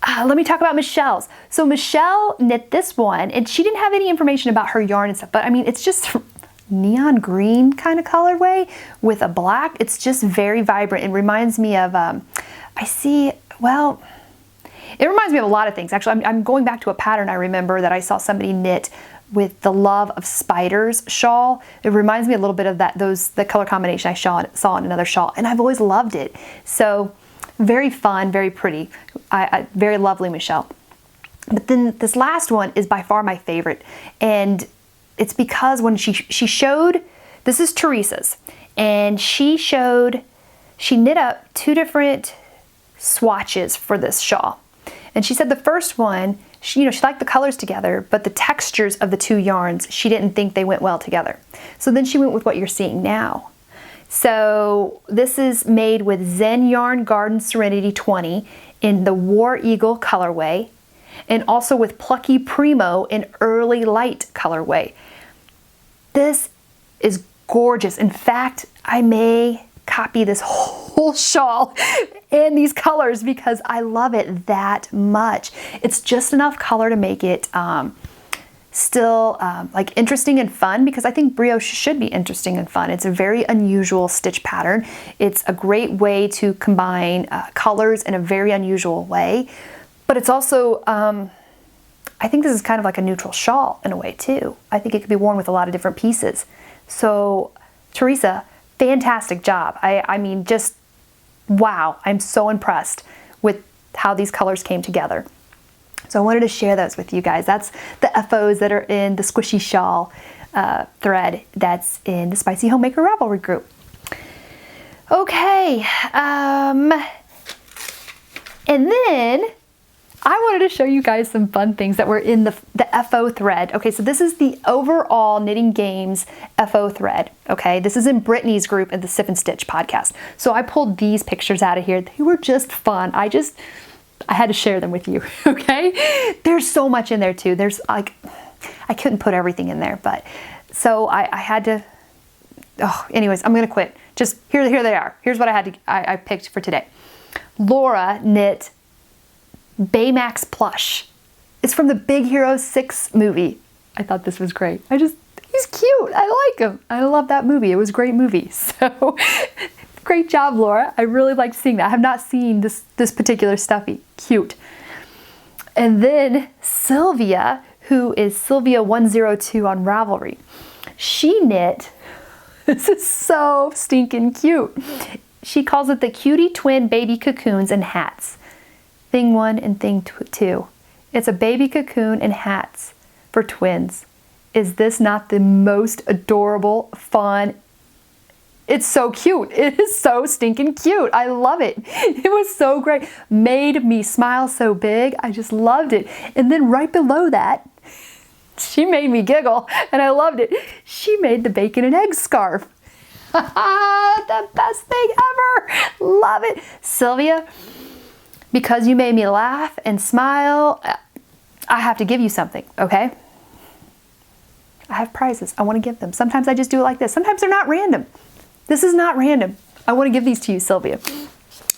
Let me talk about Michelle's. So Michelle knit this one, and she didn't have any information about her yarn and stuff, but I mean, it's just neon green kind of colorway with a black. It's just very vibrant. It reminds me of, it reminds me of a lot of things. Actually, I'm going back to a pattern I remember that I saw somebody knit with the Love of Spiders shawl. It reminds me a little bit of the color combination I saw in another shawl, and I've always loved it. So very fun, very pretty, very lovely, Michelle. But then this last one is by far my favorite, and it's because when she showed, this is Teresa's, and she knit up 2 different swatches for this shawl. And she said the first one, she liked the colors together, but the textures of the 2 yarns, she didn't think they went well together. So then she went with what you're seeing now. So this is made with Zen Yarn Garden Serenity 20 in the War Eagle colorway, and also with Plucky Primo in Early Light colorway. This is gorgeous. In fact, I may copy this whole shawl in these colors because I love it that much. It's just enough color to make it still like interesting and fun, because I think brioche should be interesting and fun. It's a very unusual stitch pattern. It's a great way to combine colors in a very unusual way, but it's also I think this is kind of like a neutral shawl in a way too. I think it could be worn with a lot of different pieces. So Teresa, fantastic job. I mean, just wow. I'm so impressed with how these colors came together. So I wanted to share those with you guys. That's the FOs that are in the Squishy Shawl thread that's in the Spicy Homemaker Ravelry group. Okay, and then I wanted to show you guys some fun things that were in the FO thread. Okay, so this is the overall Knitting Games FO thread. Okay, this is in Brittany's group in the Sip and Stitch podcast. So I pulled these pictures out of here. They were just fun. I had to share them with you, okay? There's so much in there too. There's like, I couldn't put everything in there, but so I had to, anyways, I'm gonna quit. Just here they are. Here's what I picked for today. Laura knit Baymax plush. It's from the Big Hero 6 movie. I thought this was great. He's cute. I like him. I love that movie. It was a great movie. So great job, Laura. I really liked seeing that. I have not seen this particular stuffy. Cute. And then Sylvia, who is Sylvia102 on Ravelry. She knit, this is so stinking cute. She calls it the Cutie Twin Baby Cocoons and Hats. Thing 1 and thing 2. It's a baby cocoon and hats for twins. Is this not the most adorable, fun? It's so cute. It is so stinking cute. I love it. It was so great. Made me smile so big. I just loved it. And then right below that, she made me giggle and I loved it. She made the bacon and egg scarf. The best thing ever. Love it. Sylvia, because you made me laugh and smile, I have to give you something, okay? I have prizes. I want to give them. Sometimes I just do it like this. Sometimes they're not random. This is not random. I want to give these to you, Sylvia.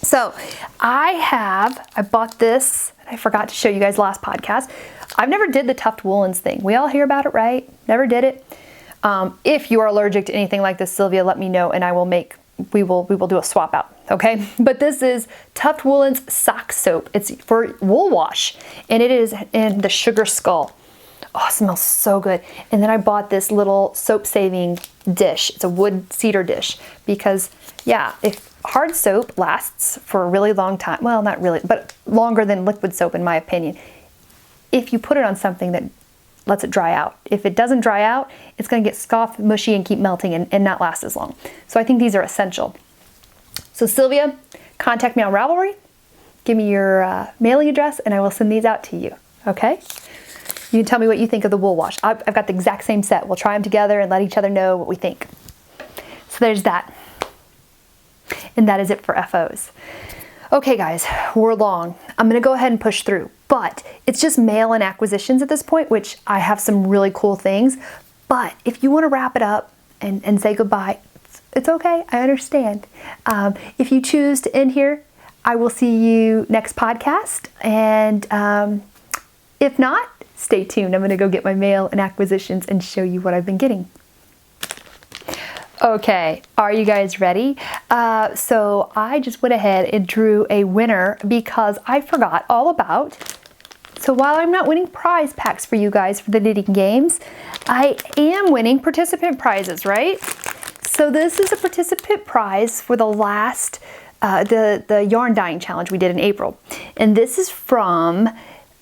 So I bought this. I forgot to show you guys last podcast. I've never did the tuft woolens thing. We all hear about it, right? Never did it. If you are allergic to anything like this, Sylvia, let me know and we will do a swap out, okay? But this is Tuft Woolens Sock Soap. It's for wool wash, and it is in the Sugar Skull. Oh, it smells so good. And then I bought this little soap-saving dish. It's a wood cedar dish because, yeah, if hard soap lasts for a really long time, well, not really, but longer than liquid soap in my opinion, if you put it on something that lets it dry out. If it doesn't dry out, it's going to get scoffed, mushy, and keep melting and not last as long. So I think these are essential. So Sylvia, contact me on Ravelry, give me your mailing address, and I will send these out to you, okay? You can tell me what you think of the wool wash. I've got the exact same set. We'll try them together and let each other know what we think. So there's that. And that is it for FOs. Okay guys, we're long. I'm gonna go ahead and push through, but it's just mail and acquisitions at this point, which I have some really cool things. But if you wanna wrap it up and say goodbye, it's okay, I understand. If you choose to end here, I will see you next podcast. And if not, stay tuned. I'm gonna go get my mail and acquisitions and show you what I've been getting. Okay, are you guys ready? So I just went ahead and drew a winner because I forgot all about. So while I'm not winning prize packs for you guys for the knitting games, I am winning participant prizes, right? So this is a participant prize for the last, the yarn dyeing challenge we did in April. And this is from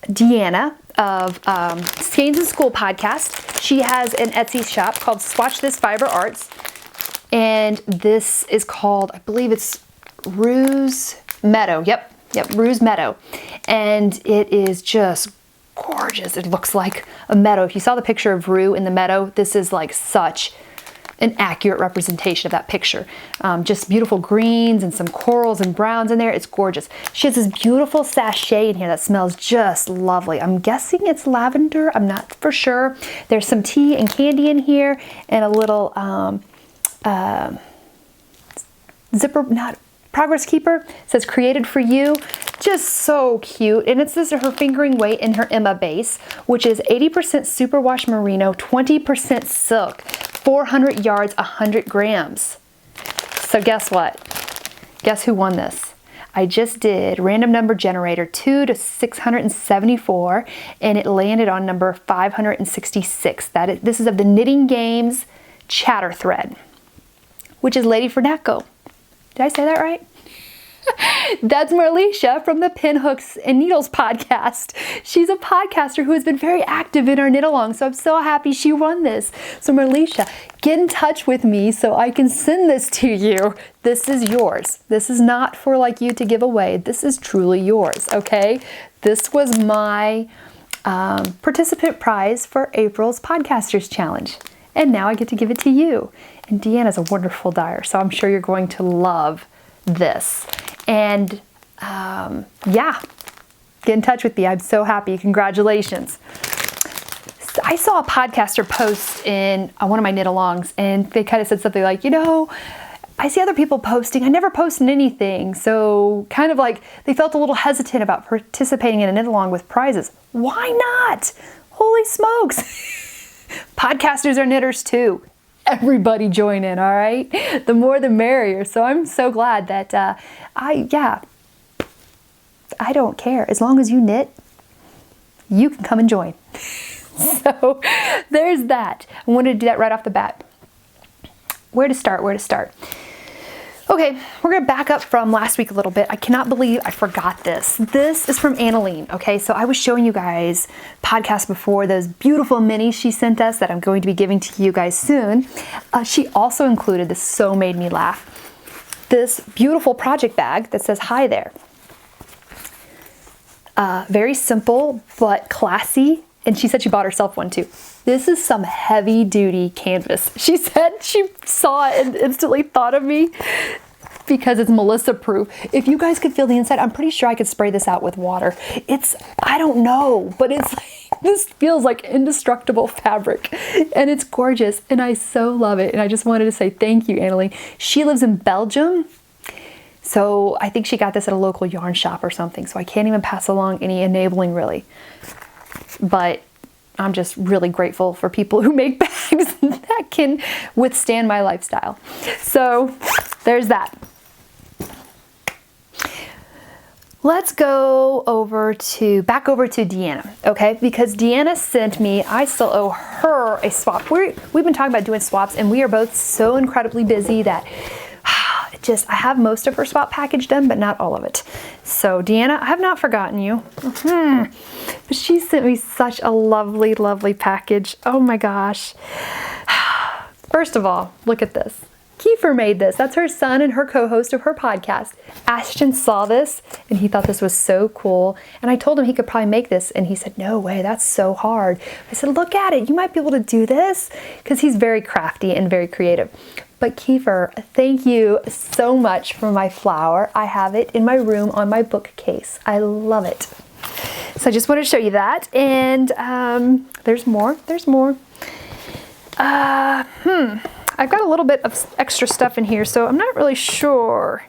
Deanna of Skeins and School podcast. She has an Etsy shop called Swatch This Fiber Arts. And this is called, I believe it's Ruse Meadow. Yep, Ruse Meadow. And it is just gorgeous. It looks like a meadow. If you saw the picture of Rue in the meadow, this is like such an accurate representation of that picture. Just beautiful greens and some corals and browns in there. It's gorgeous. She has this beautiful sachet in here that smells just lovely. I'm guessing it's lavender. I'm not for sure. There's some tea and candy in here and a little zipper, not progress keeper. It says created for you. Just so cute. And it's this her fingering weight in her Emma base, which is 80% superwash merino, 20% silk, 400 yards, 100 grams. So guess what? Guess who won this? I just did random number generator 2 to 674 and it landed on number 566. This is of the Knitting Games chatter thread, which is Lady Fernacco. Did I say that right? That's Marlisha from the Pinhooks and Needles podcast. She's a podcaster who has been very active in our knit along, so I'm so happy she won this. So Marlisha, get in touch with me so I can send this to you. This is yours. This is not for like you to give away. This is truly yours, okay? This was my participant prize for April's Podcasters Challenge. And now I get to give it to you. And Deanna's a wonderful dyer, so I'm sure you're going to love this. And yeah, get in touch with me. I'm so happy. Congratulations. I saw a podcaster post in one of my knit alongs, and they kind of said something like, you know, I see other people posting. I never posted anything. So kind of like they felt a little hesitant about participating in a knit along with prizes. Why not? Holy smokes. Podcasters are knitters too. Everybody join in, all right? The more the merrier. So I'm so glad that I don't care. As long as you knit, you can come and join. So there's that. I wanted to do that right off the bat. Where to start? Okay, we're gonna back up from last week a little bit. I cannot believe I forgot this. This is from Annaline, okay? So I was showing you guys podcasts before, those beautiful minis she sent us that I'm going to be giving to you guys soon. She also included, this so made me laugh, this beautiful project bag that says, hi there. Very simple, but classy. And she said she bought herself one too. This is some heavy duty canvas. She said she saw it and instantly thought of me because it's Melissa proof. If you guys could feel the inside, I'm pretty sure I could spray this out with water. I don't know, but this feels like indestructible fabric and it's gorgeous and I so love it. And I just wanted to say thank you, Annalie. She lives in Belgium. So I think she got this at a local yarn shop or something. So I can't even pass along any enabling really. But I'm just really grateful for people who make bags that can withstand my lifestyle. So there's that. Let's go back over to Deanna, okay? Because Deanna sent me, I still owe her a swap. We've been talking about doing swaps and we are both so incredibly busy that I have most of her swap package done, but not all of it. So Deanna, I have not forgotten you. But she sent me such a lovely, lovely package. Oh my gosh. First of all, look at this. Kiefer made this. That's her son and her co-host of her podcast. Ashton saw this and he thought this was so cool. And I told him he could probably make this and he said, no way, that's so hard. I said, look at it. You might be able to do this because he's very crafty and very creative. But Kiefer, thank you so much for my flower. I have it in my room on my bookcase. I love it. So I just wanted to show you that. And there's more. I've got a little bit of extra stuff in here, so I'm not really sure.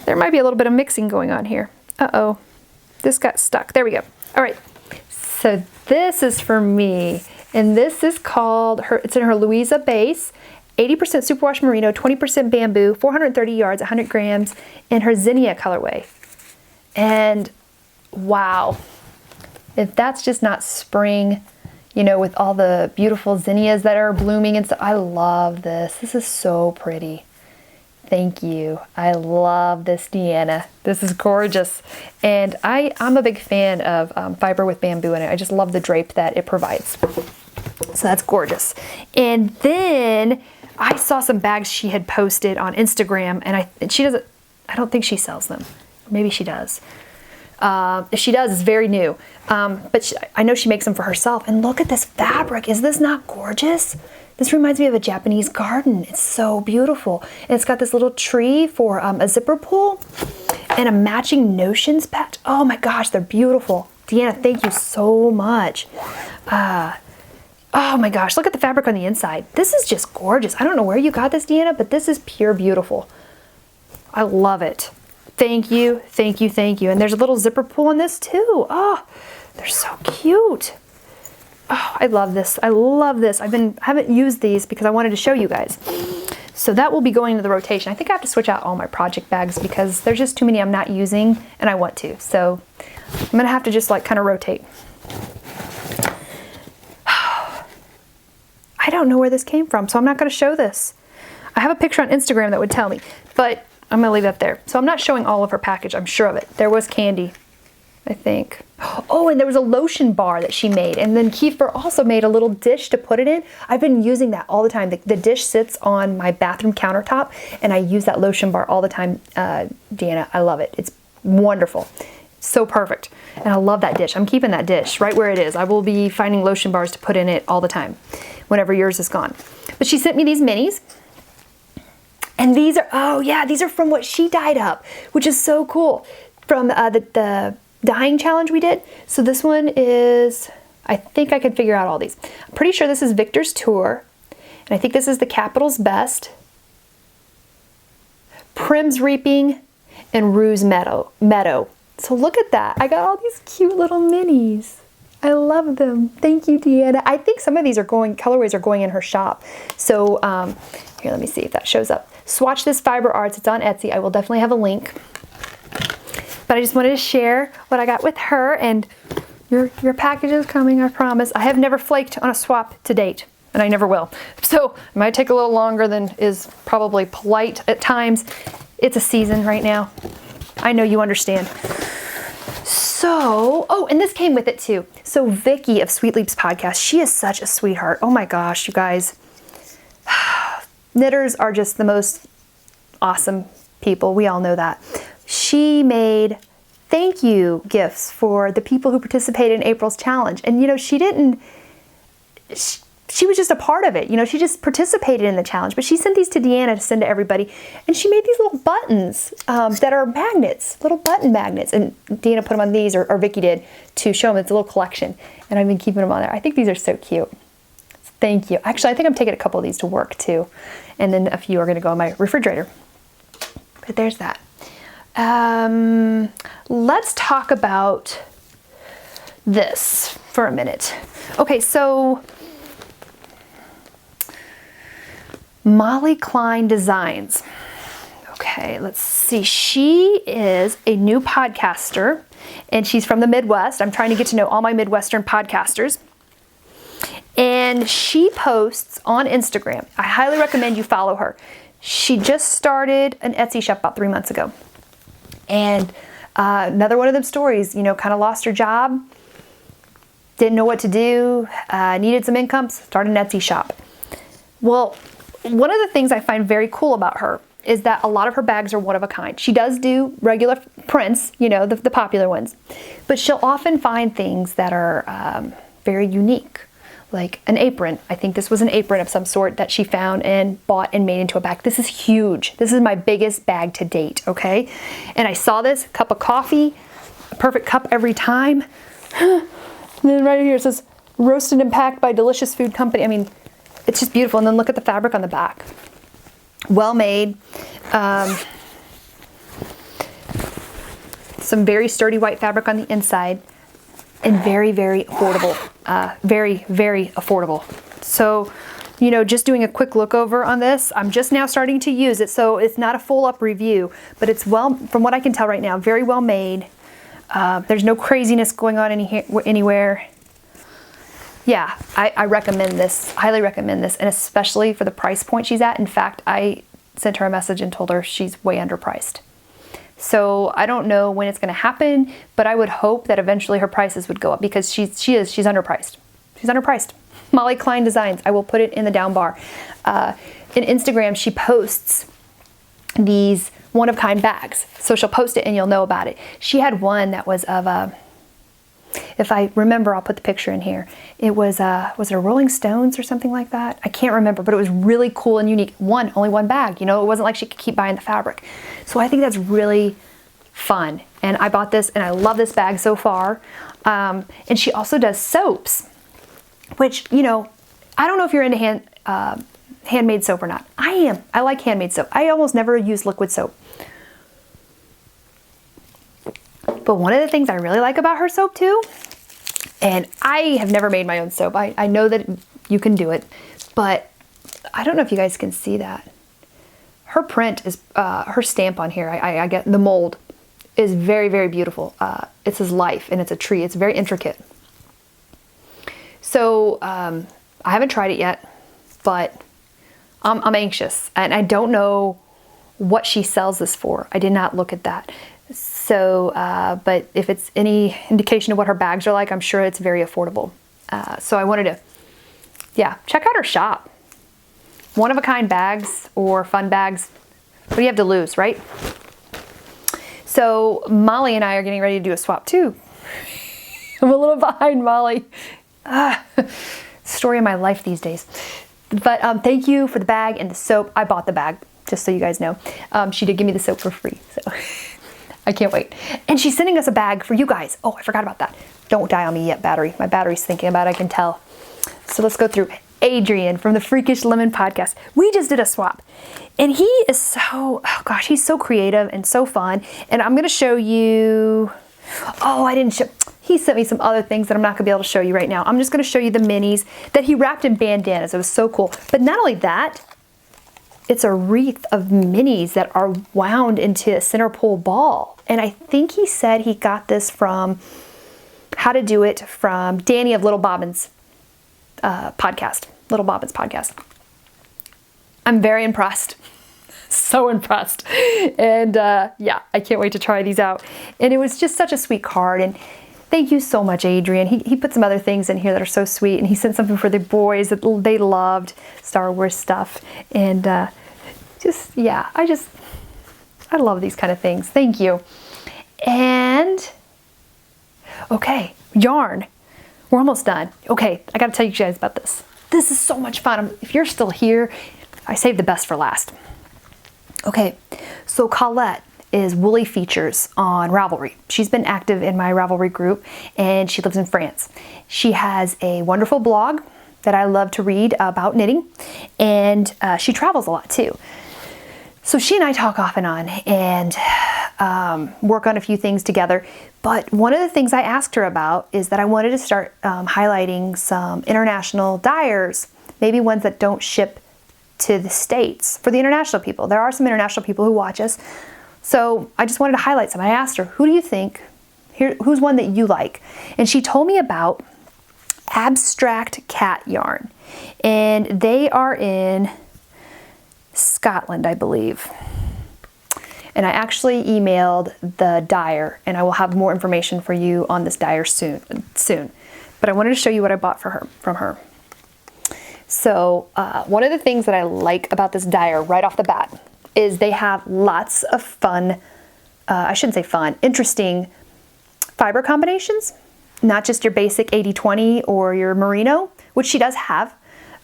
There might be a little bit of mixing going on here. Uh-oh, this got stuck. There we go. All right, so this is for me, and this is called, it's in her Louisa base, 80% superwash merino, 20% bamboo, 430 yards, 100 grams, in her zinnia colorway. And wow, if that's just not spring, you know, with all the beautiful zinnias that are blooming and stuff. I love this. This is so pretty. Thank you. I love this, Deanna. This is gorgeous. And I'm a big fan of fiber with bamboo in it. I just love the drape that it provides. So that's gorgeous. And then I saw some bags she had posted on Instagram, and she doesn't, I don't think she sells them. Maybe she does. If she does, it's very new. But I know she makes them for herself. And look at this fabric. Is this not gorgeous? This reminds me of a Japanese garden. It's so beautiful. And it's got this little tree for a zipper pull and a matching notions patch. Oh my gosh, they're beautiful. Deanna, thank you so much. Oh my gosh, look at the fabric on the inside. This is just gorgeous. I don't know where you got this, Deanna, but this is pure beautiful. I love it. Thank you, thank you, thank you. And there's a little zipper pull in this too. Oh, they're so cute. Oh, I love this. I love this. I haven't used these because I wanted to show you guys. So that will be going into the rotation. I think I have to switch out all my project bags because there's just too many I'm not using and I want to. So I'm gonna have to just like kind of rotate. I don't know where this came from, so I'm not gonna show this. I have a picture on Instagram that would tell me, but I'm gonna leave that there. So I'm not showing all of her package, I'm sure of it. There was candy, I think. Oh, and there was a lotion bar that she made. And then Kiefer also made a little dish to put it in. I've been using that all the time. The dish sits on my bathroom countertop and I use that lotion bar all the time. Deanna, I love it. It's wonderful. So perfect. And I love that dish. I'm keeping that dish right where it is. I will be finding lotion bars to put in it all the time whenever yours is gone. But she sent me these minis. And these are, oh yeah, these are from what she dyed up, which is so cool. From the dyeing challenge we did. So this one is, I think I can figure out all these. I'm pretty sure this is Victor's Tour. And I think this is the Capital's Best, Prim's Reaping, and Rue's Meadow. So look at that. I got all these cute little minis. I love them. Thank you, Deanna. I think some of these colorways are going in her shop. So here, let me see if that shows up. Swatch This Fiber Arts. It's on Etsy. I will definitely have a link. But I just wanted to share what I got with her, and your package is coming, I promise. I have never flaked on a swap to date, and I never will. So it might take a little longer than is probably polite at times. It's a season right now. I know you understand. So, oh, and this came with it too. So Vicky of Sweet Leaps Podcast, she is such a sweetheart. Oh my gosh, you guys. Knitters are just the most awesome people. We all know that. She made thank you gifts for the people who participated in April's challenge. And you know, she was just a part of it. You know, she just participated in the challenge, but she sent these to Deanna to send to everybody. And she made these little buttons that are magnets, little button magnets. And Deanna put them on these, or Vicky did, to show them it's a little collection. And I've been keeping them on there. I think these are so cute. Thank you. Actually, I think I'm taking a couple of these to work too. And then a few are gonna go in my refrigerator. But there's that. Let's talk about this for a minute. Okay, so Molly Klein Designs. Okay, let's see. She is a new podcaster and she's from the Midwest. I'm trying to get to know all my Midwestern podcasters. And she posts on Instagram. I highly recommend you follow her. She just started an Etsy shop about 3 months ago. And another one of them stories, you know, kind of lost her job, didn't know what to do, needed some income, started an Etsy shop. Well, one of the things I find very cool about her is that a lot of her bags are one of a kind. She does do regular prints, you know, the popular ones, but she'll often find things that are very unique. like an apron. I think this was an apron of some sort that she found and bought and made into a bag. This is huge. This is my biggest bag to date, okay? And I saw this cup of coffee, a perfect cup every time. And then right here it says, roasted and packed by Delicious Food Company. I mean, it's just beautiful. And then look at the fabric on the back. Well made. Some very sturdy white fabric on the inside. And very, very affordable. Very, very affordable. So, you know, just doing a quick look over on this, I'm just now starting to use it, so it's not a full up review, but it's from what I can tell right now, very well made. There's no craziness going on anywhere. Yeah, I recommend this, highly recommend this, and especially for the price point she's at. In fact, I sent her a message and told her she's way underpriced. So I don't know when it's going to happen, but I would hope that eventually her prices would go up because she's underpriced. She's underpriced. Molly Klein Designs. I will put it in the down bar. In Instagram, she posts these one-of-kind bags. So she'll post it and you'll know about it. She had one that was of a, if I remember, I'll put the picture in here. It was it a Rolling Stones or something like that? I can't remember, but it was really cool and unique. Only one bag, you know, it wasn't like she could keep buying the fabric. So I think that's really fun. And I bought this and I love this bag so far. And she also does soaps, which, you know, I don't know if you're into handmade soap or not. I am. I like handmade soap. I almost never use liquid soap. But one of the things I really like about her soap too, and I have never made my own soap. I know that you can do it, but I don't know if you guys can see that. Her print is, her stamp on here, I get the mold, is very, very beautiful. It says life and it's a tree. It's very intricate. So I haven't tried it yet, but I'm anxious. And I don't know what she sells this for. I did not look at that. So, but if it's any indication of what her bags are like, I'm sure it's very affordable. So I wanted to, yeah, check out her shop. One-of-a-kind bags or fun bags. What do you have to lose, right? So Molly and I are getting ready to do a swap too. I'm a little behind Molly. Story of my life these days. But thank you for the bag and the soap. I bought the bag, just so you guys know. She did give me the soap for free, so I can't wait. And she's sending us a bag for you guys. Oh, I forgot about that. Don't die on me yet, battery. My battery's thinking about it, I can tell. So let's go through. Adrian from the Freakish Lemon podcast. We just did a swap. And he is so, oh gosh, he's so creative and so fun. And I'm going to show you, oh, I didn't show, he sent me some other things that I'm not going to be able to show you right now. I'm just going to show you the minis that he wrapped in bandanas. It was so cool. But not only that, it's a wreath of minis that are wound into a center pole ball. And I think he said he got this from How to Do It from Danny of Little Bobbin's podcast. Little Bobbin's podcast. I'm very impressed. So impressed. And yeah, I can't wait to try these out. And it was just such a sweet card. And thank you so much, Adrian. He put some other things in here that are so sweet. And he sent something for the boys that they loved, Star Wars stuff. And just, yeah, I love these kind of things. Thank you. And, okay, yarn. We're almost done. Okay, I got to tell you guys about this. This is so much fun. If you're still here, I saved the best for last. Okay, so Colette is Woolly Features on Ravelry. She's been active in my Ravelry group and she lives in France. She has a wonderful blog that I love to read about knitting, and she travels a lot too. So she and I talk off and on and work on a few things together. But one of the things I asked her about is that I wanted to start highlighting some international dyers, maybe ones that don't ship to the States, for the international people. There are some international people who watch us. So I just wanted to highlight some. I asked her, who do you think, who's one that you like? And she told me about Abstract Cat Yarn. And they are in Scotland, I believe. And I actually emailed the dyer, and I will have more information for you on this dyer soon. But I wanted to show you what I bought from her. So one of the things that I like about this dyer right off the bat is they have lots of fun, I shouldn't say fun, interesting fiber combinations. Not just your basic 80-20 or your merino, which she does have,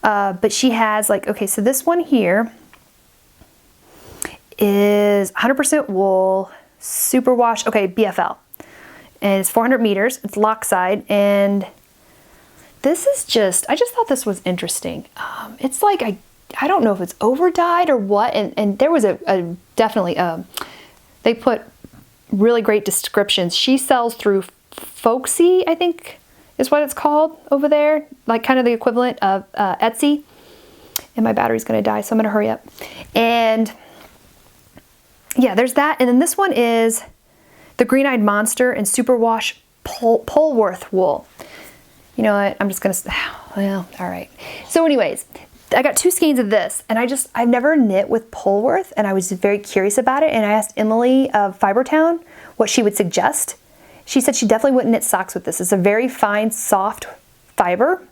but she has like, okay, so this one here is 100% wool, superwash, okay, BFL. And it's 400 meters, it's lockside, and this is just, I just thought this was interesting. It's like, I don't know if it's over dyed or what, and there was definitely, they put really great descriptions. She sells through Folksy, I think is what it's called over there, like kind of the equivalent of Etsy. And my battery's gonna die, so I'm gonna hurry up. And yeah, there's that. And then this one is the Green-Eyed Monster and Superwash Polworth wool. You know what, I'm just gonna, well, all right. So anyways, I got 2 skeins of this, and I've never knit with Polworth, and I was very curious about it, and I asked Emily of Fibertown what she would suggest. She said she definitely wouldn't knit socks with this. It's a very fine, soft fiber.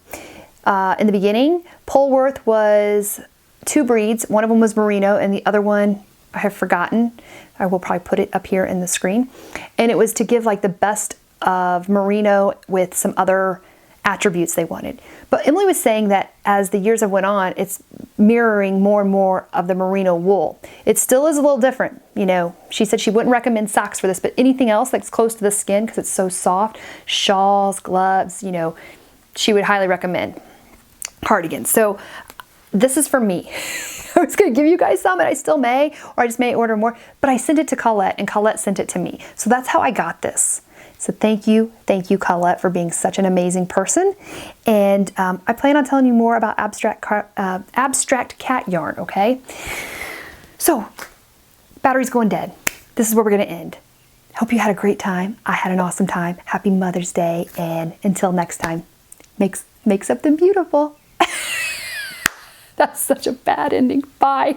In the beginning, Polworth was 2 breeds. One of them was merino, and the other one I have forgotten. I will probably put it up here in the screen. And it was to give like the best of merino with some other attributes they wanted. But Emily was saying that as the years have went on, it's mirroring more and more of the merino wool. It still is a little different. You know, she said she wouldn't recommend socks for this, but anything else that's close to the skin because it's so soft, shawls, gloves, you know, she would highly recommend. Cardigans. So this is for me. I was going to give you guys some, and I still may, or I just may order more, but I sent it to Colette, and Colette sent it to me. So that's how I got this. So thank you, Colette, for being such an amazing person. And I plan on telling you more about abstract cat yarn, okay? So, battery's going dead. This is where we're gonna end. Hope you had a great time. I had an awesome time. Happy Mother's Day, and until next time, make something beautiful. That's such a bad ending. Bye.